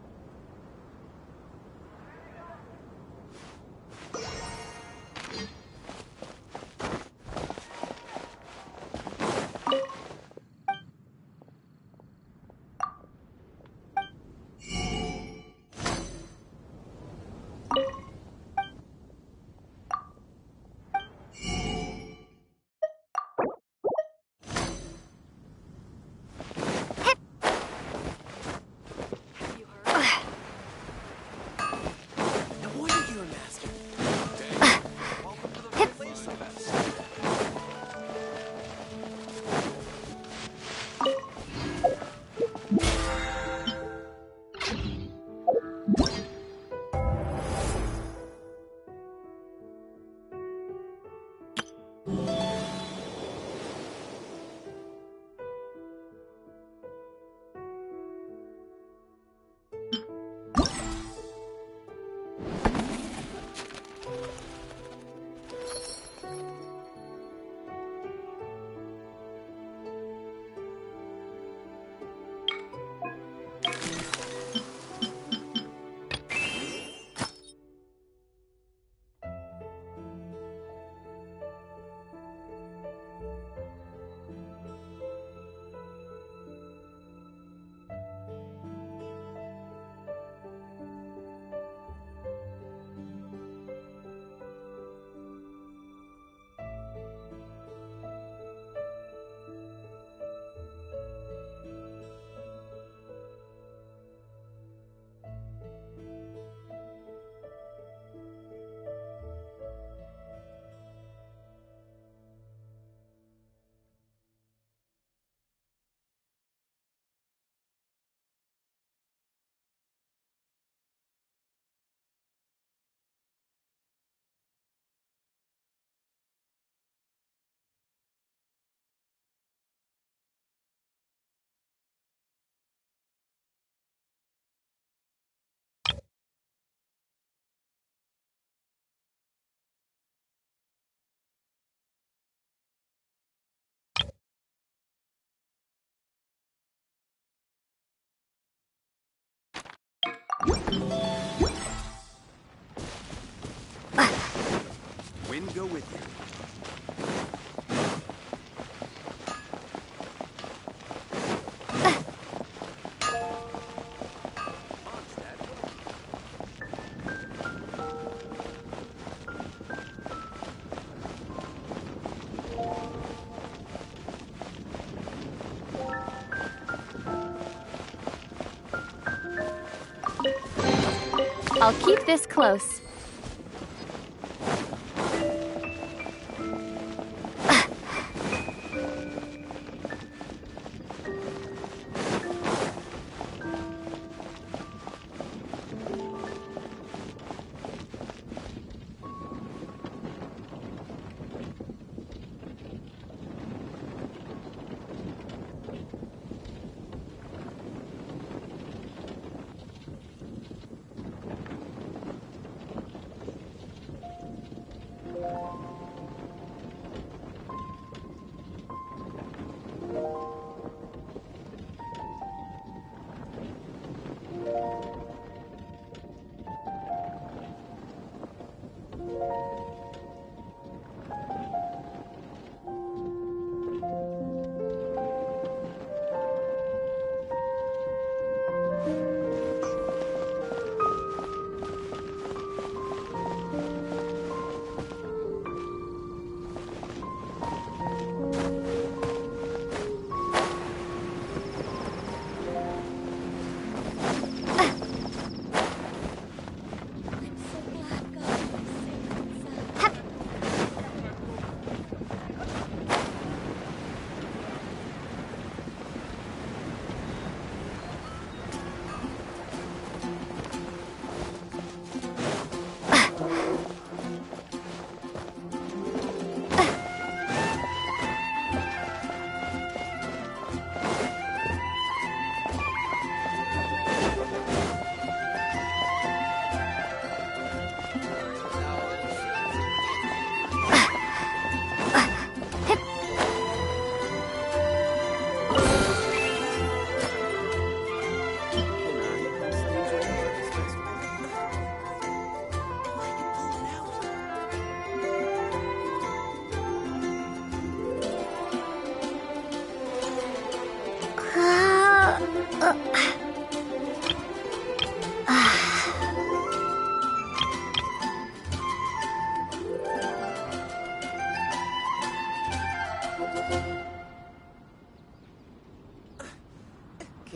Wind go with you. I'll keep this close.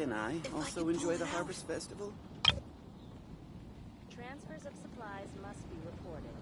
Can I also enjoy the Harvest Festival? Transfers of supplies must be reported.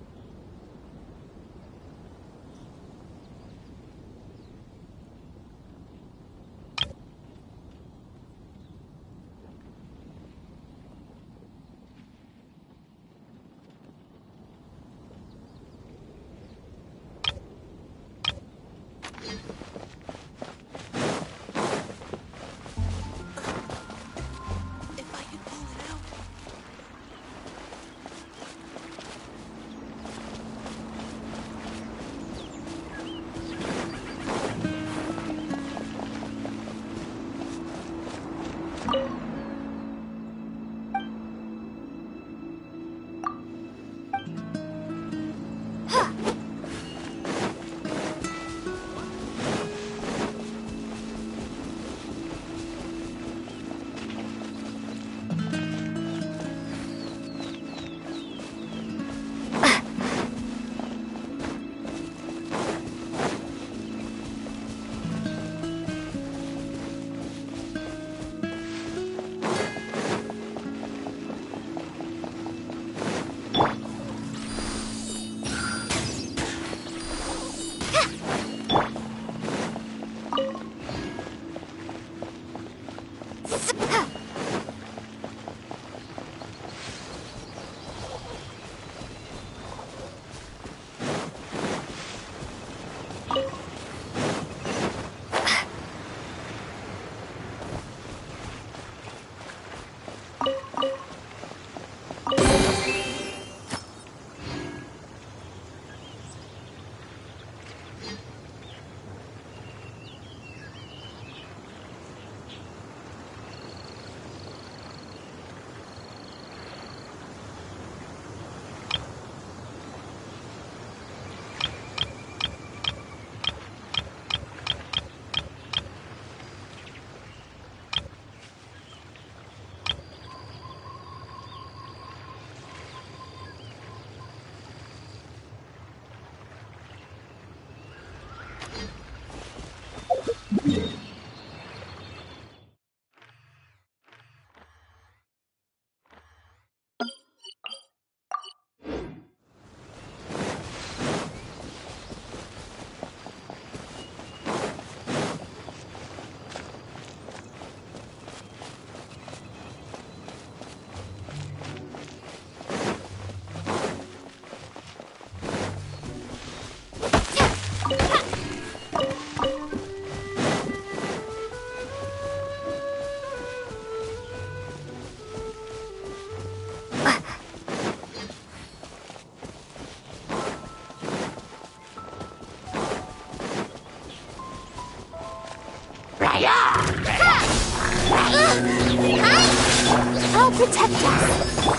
I'll protect us.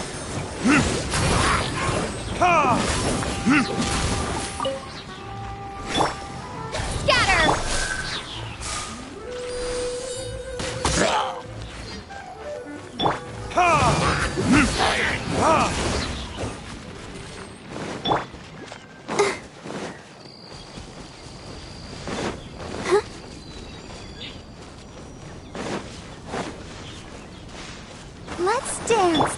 Scatter! Let's dance.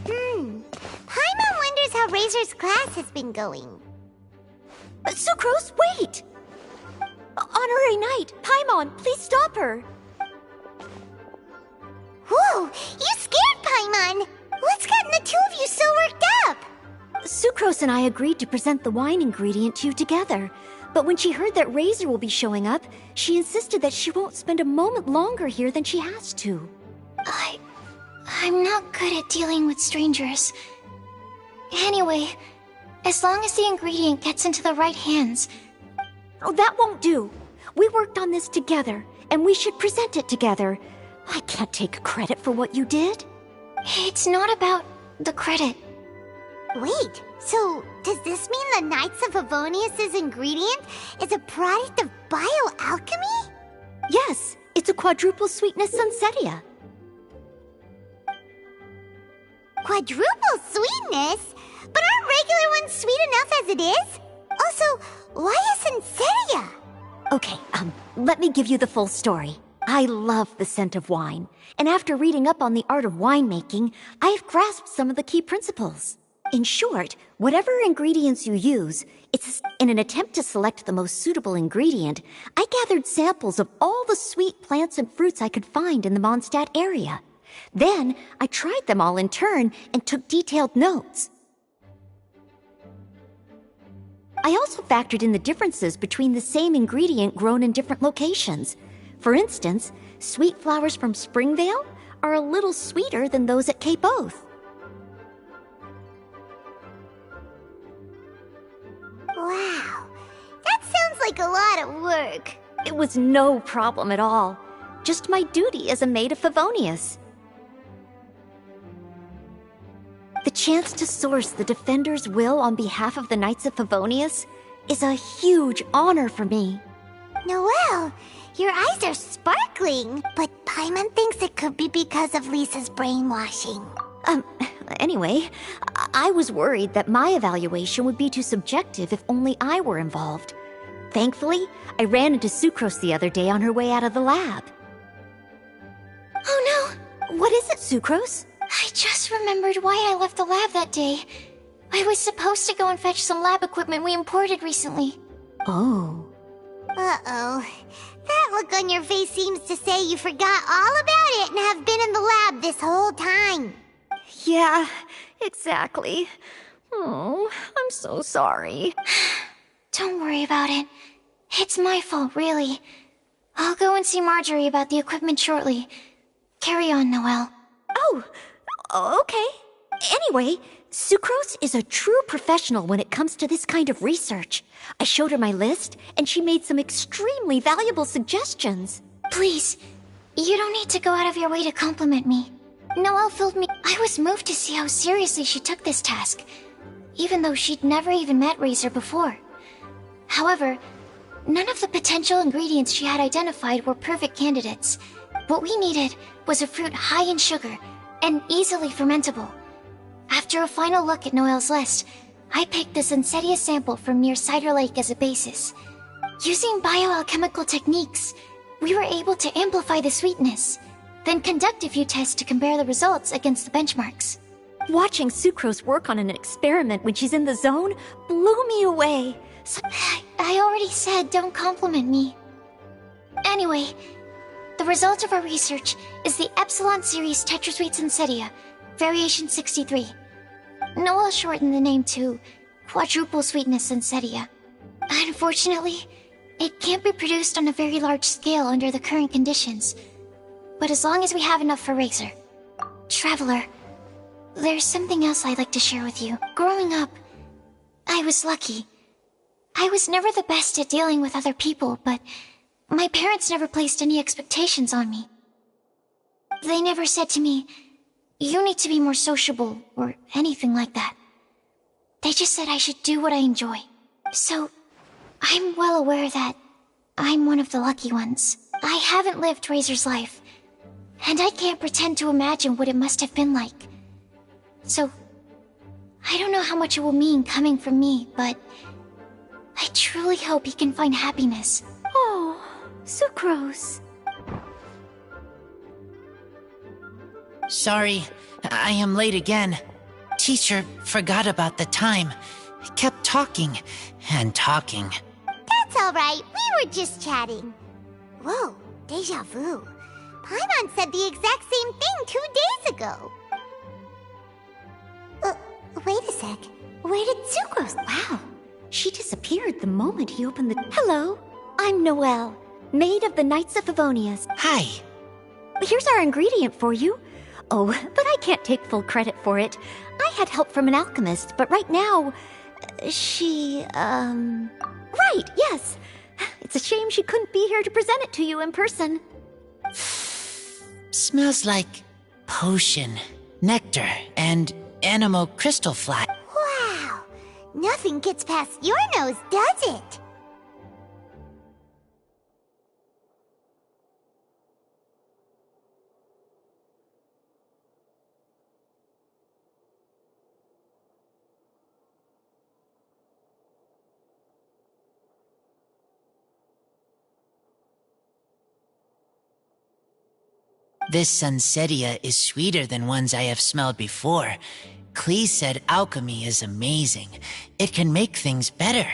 Paimon wonders how Razor's class has been going. Sucrose, wait! Honorary Knight, Paimon, please stop her! Whoa, you scared Paimon! What's gotten the two of you so worked up? Sucrose and I agreed to present the wine ingredient to you together. But when she heard that Razor will be showing up, she insisted that she won't spend a moment longer here than she has to. I'm not good at dealing with strangers. Anyway, as long as the ingredient gets into the right hands... Oh, that won't do. We worked on this together, and we should present it together. I can't take credit for what you did. It's not about the credit. Wait, so does this mean the Knights of Favonius' ingredient is a product of bioalchemy? Yes, it's a quadruple sweetness sunsetia. Quadruple sweetness? But aren't regular ones sweet enough as it is? Also, why a sunsetia? Okay, let me give you the full story. I love the scent of wine, and after reading up on the art of winemaking, I have grasped some of the key principles. In short, whatever ingredients you use, in an attempt to select the most suitable ingredient, I gathered samples of all the sweet plants and fruits I could find in the Mondstadt area. Then, I tried them all in turn and took detailed notes. I also factored in the differences between the same ingredient grown in different locations. For instance, sweet flowers from Springvale are a little sweeter than those at Cape Oath. Wow, that sounds like a lot of work. It was no problem at all. Just my duty as a maid of Favonius. The chance to source the Defender's will on behalf of the Knights of Favonius is a huge honor for me. Noelle, your eyes are sparkling, but Paimon thinks it could be because of Lisa's brainwashing. Anyway, I was worried that my evaluation would be too subjective if only I were involved. Thankfully, I ran into Sucrose the other day on her way out of the lab. Oh no! What is it, Sucrose? I just remembered why I left the lab that day. I was supposed to go and fetch some lab equipment we imported recently. Oh. Uh-oh. That look on your face seems to say you forgot all about it and have been in the lab this whole time. Yeah, exactly. Oh, I'm so sorry. Don't worry about it. It's my fault, really. I'll go and see Marjorie about the equipment shortly. Carry on, Noelle. Oh, okay. Anyway, Sucrose is a true professional when it comes to this kind of research. I showed her my list, and she made some extremely valuable suggestions. Please, you don't need to go out of your way to compliment me. Noelle filled me. I was moved to see how seriously she took this task, even though she'd never even met Razor before. However, none of the potential ingredients she had identified were perfect candidates. What we needed was a fruit high in sugar and easily fermentable. After a final look at Noelle's list, I picked the Sunsetia sample from near Cider Lake as a basis. Using bioalchemical techniques, we were able to amplify the sweetness, then conduct a few tests to compare the results against the benchmarks. Watching Sucrose work on an experiment when she's in the zone blew me away. I already said don't compliment me. Anyway, the result of our research is the Epsilon Series Tetrasweet Sunsetia, Variation 63. Noelle shortened the name to Quadruple Sweetness Sunsetia. Unfortunately, it can't be produced on a very large scale under the current conditions, but as long as we have enough for Razor. Traveler, there's something else I'd like to share with you. Growing up, I was lucky. I was never the best at dealing with other people, but my parents never placed any expectations on me. They never said to me, "You need to be more sociable," or anything like that. They just said I should do what I enjoy. So, I'm well aware that I'm one of the lucky ones. I haven't lived Razor's life, and I can't pretend to imagine what it must have been like. So, I don't know how much it will mean coming from me, but I truly hope he can find happiness. Oh, Sucrose. Sorry, I am late again. Teacher forgot about the time. Kept talking and talking. That's alright, we were just chatting. Whoa, deja vu. Paimon said the exact same thing 2 days ago. Wait a sec. Where did Sucrose? Wow, she disappeared the moment he opened the... Hello, I'm Noelle, maid of the Knights of Favonius. Hi. Here's our ingredient for you. Oh, but I can't take full credit for it. I had help from an alchemist, but right now... she, Right, yes. It's a shame she couldn't be here to present it to you in person. Smells like potion, nectar, and animal crystal flat. Wow! Nothing gets past your nose, does it? This Sunsetia is sweeter than ones I have smelled before. Clee said alchemy is amazing. It can make things better.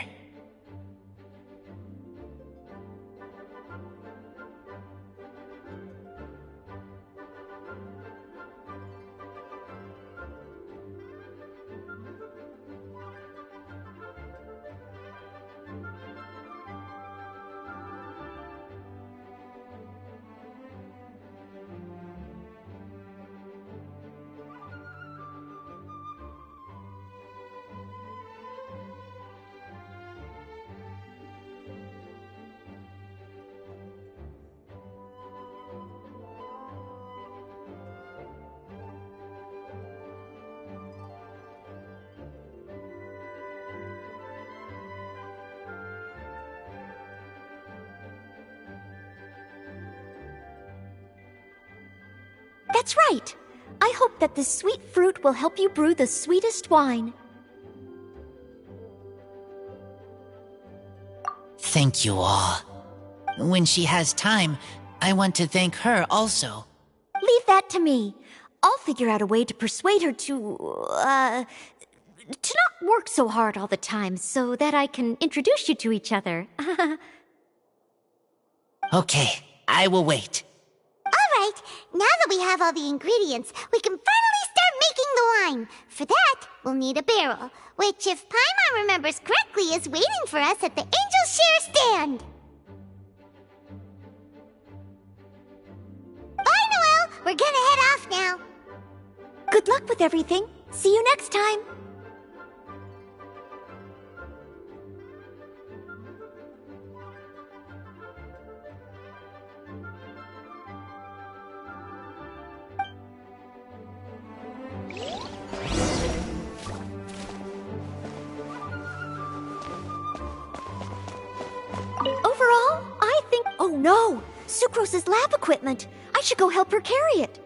That's right. I hope that this sweet fruit will help you brew the sweetest wine. Thank you all. When she has time, I want to thank her also. Leave that to me. I'll figure out a way to persuade her to not work so hard all the time so that I can introduce you to each other. Okay, I will wait. Alright, now that we have all the ingredients, we can finally start making the wine. For that, we'll need a barrel, which, if Paimon remembers correctly, is waiting for us at the Angel Share stand. Bye, Noelle! We're gonna head off now. Good luck with everything. See you next time. Sucrose's lab equipment. I should go help her carry it.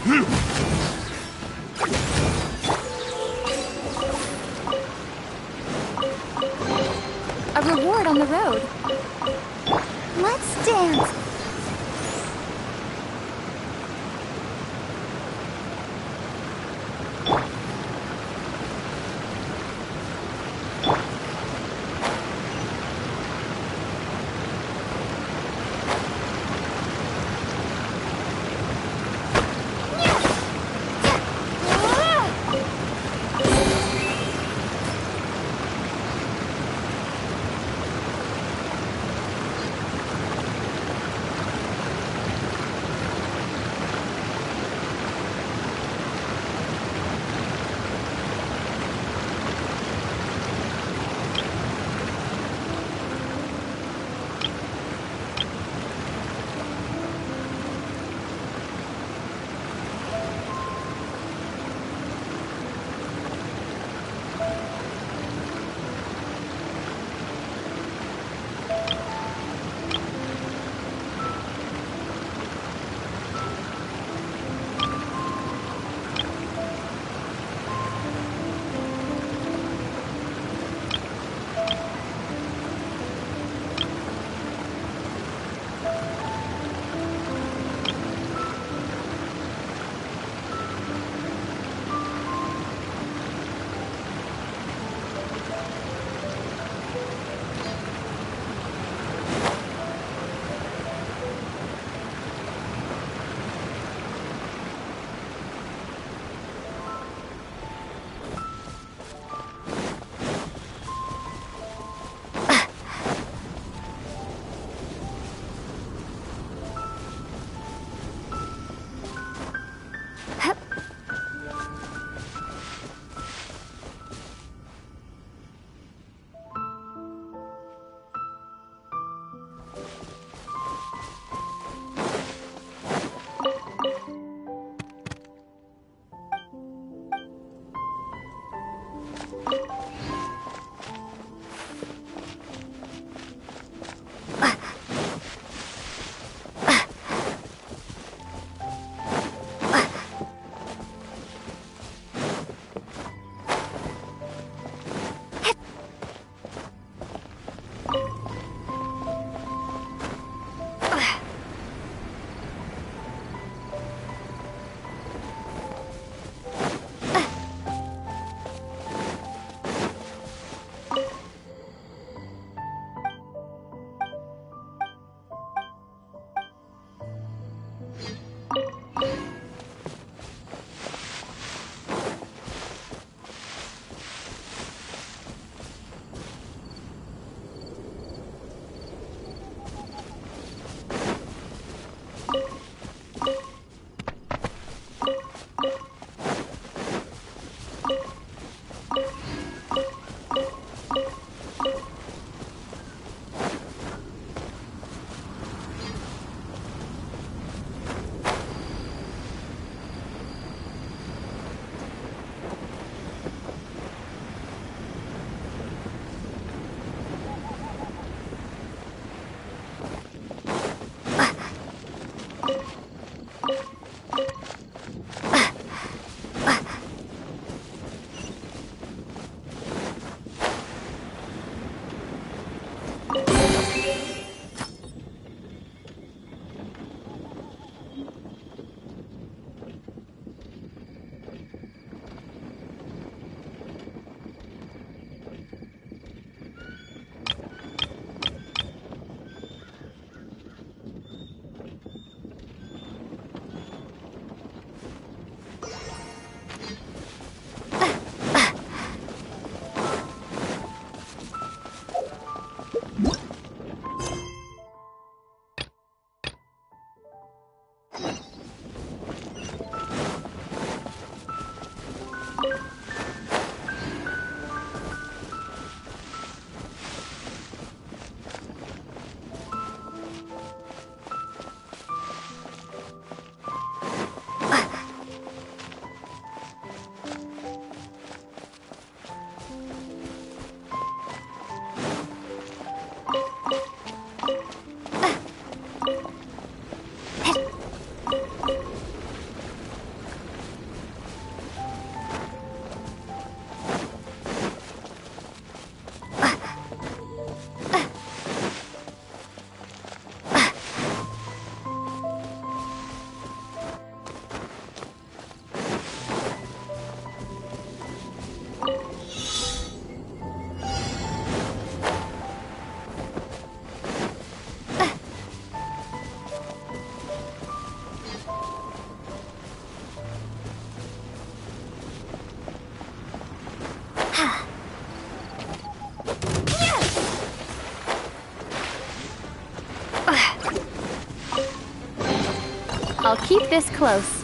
A reward on the road. Let's dance. I'll keep this close.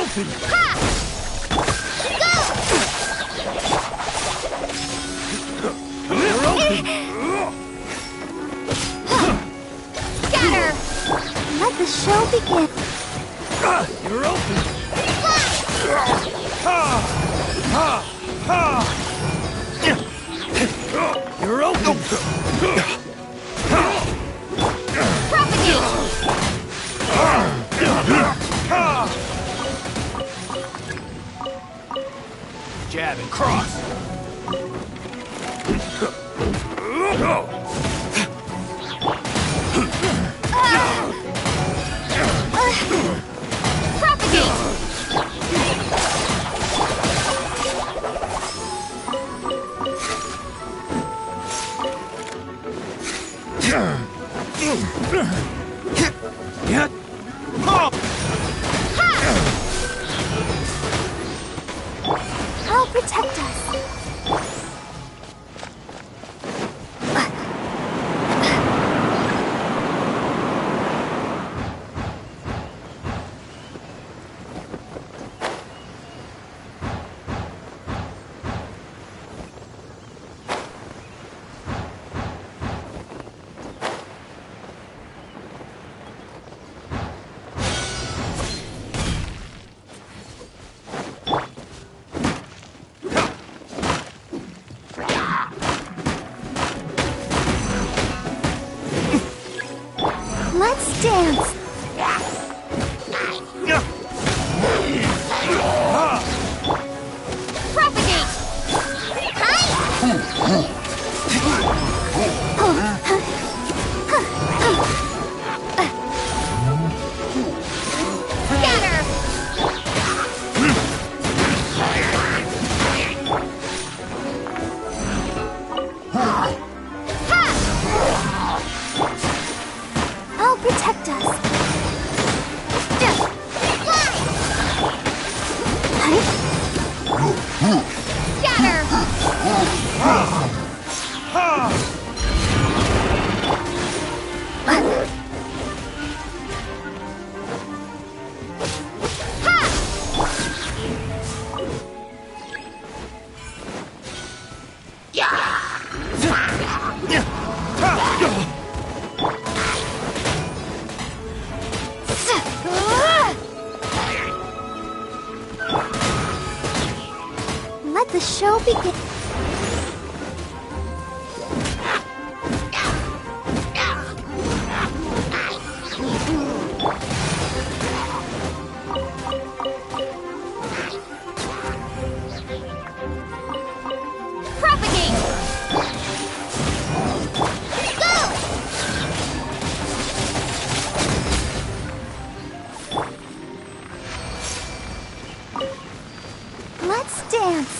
open! Ha! Go! You're open! Scatter! Let the show begin. You're open! You're open! Jab and cross! I'll protect us. Let's dance. Propagate! Scatter! I'll protect us. Let the show begin. Propagate! Go! Let's dance.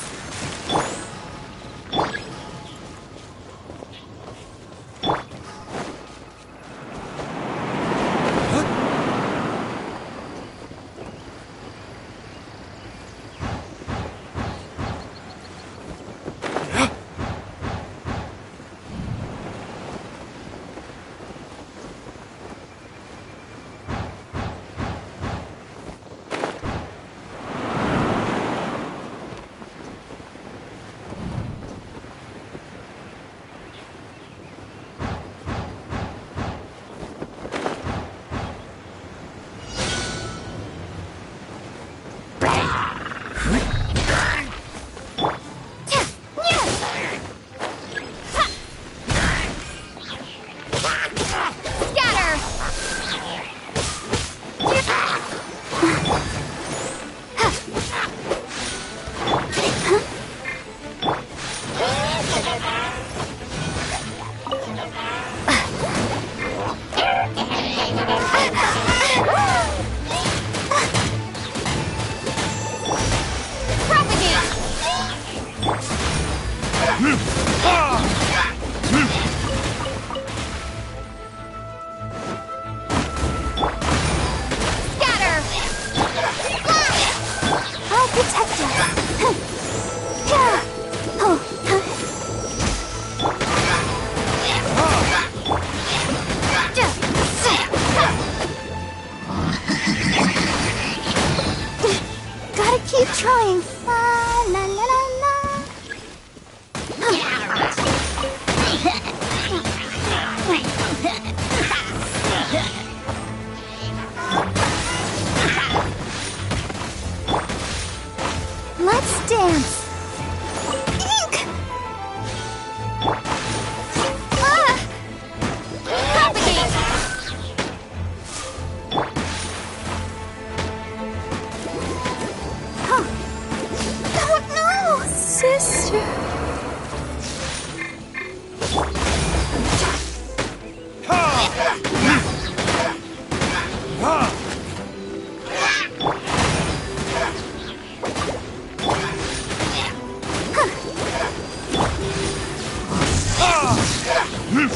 I'll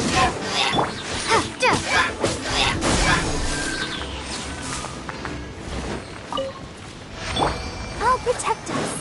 protect us.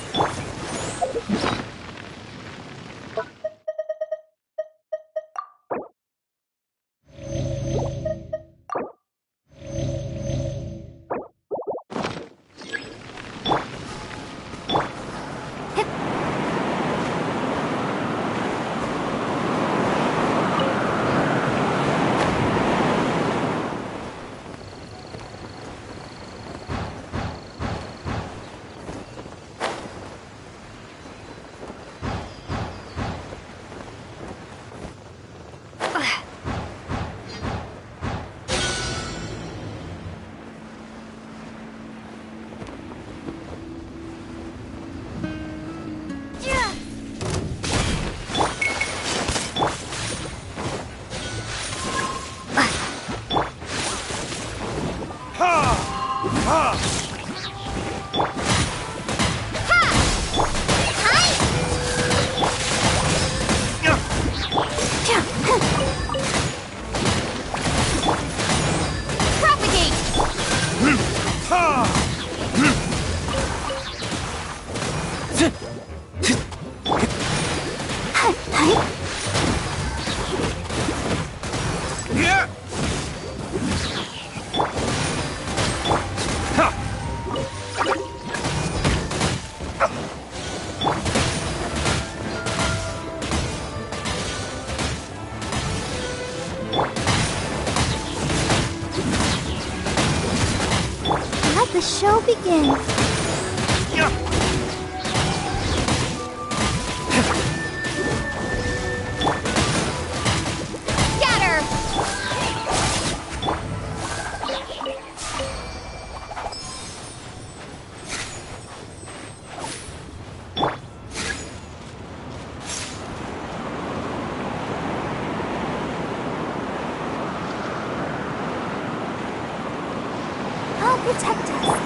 Let the show begin. I'll protect us.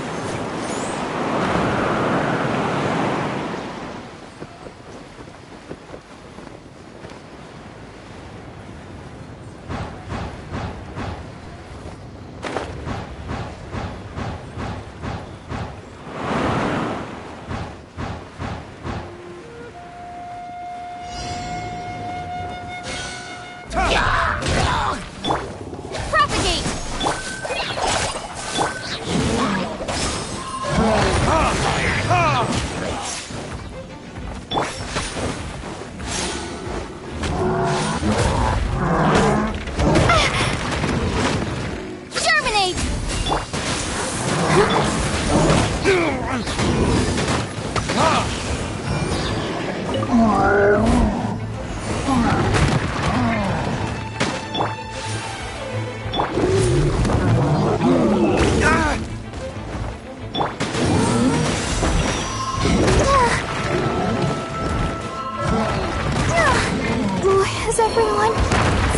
Has everyone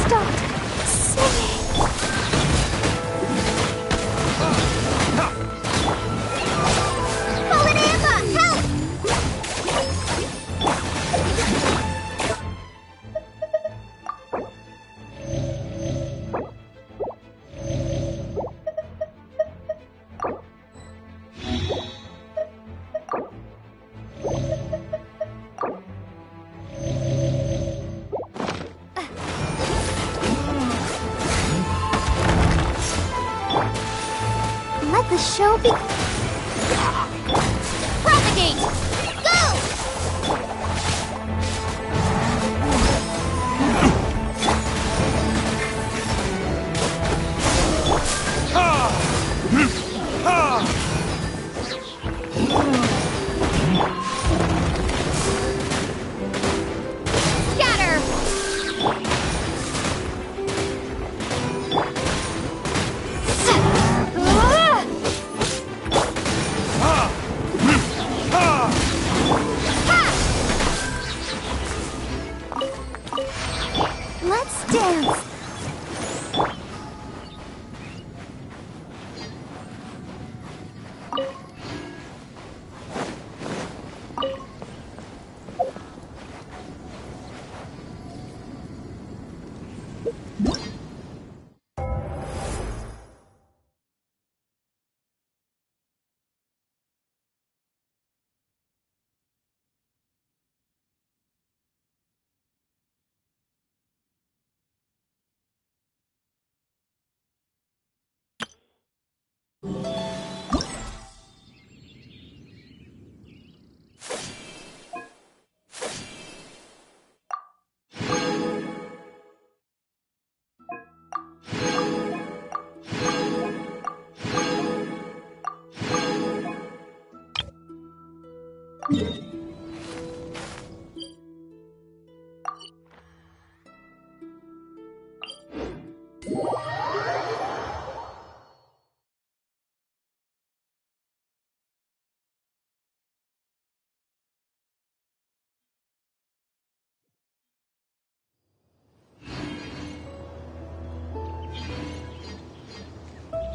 stopped singing? Hold it, Emma! Help! Let the show be. Propagate! Go! Scatter! Let's dance.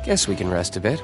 Guess we can rest a bit.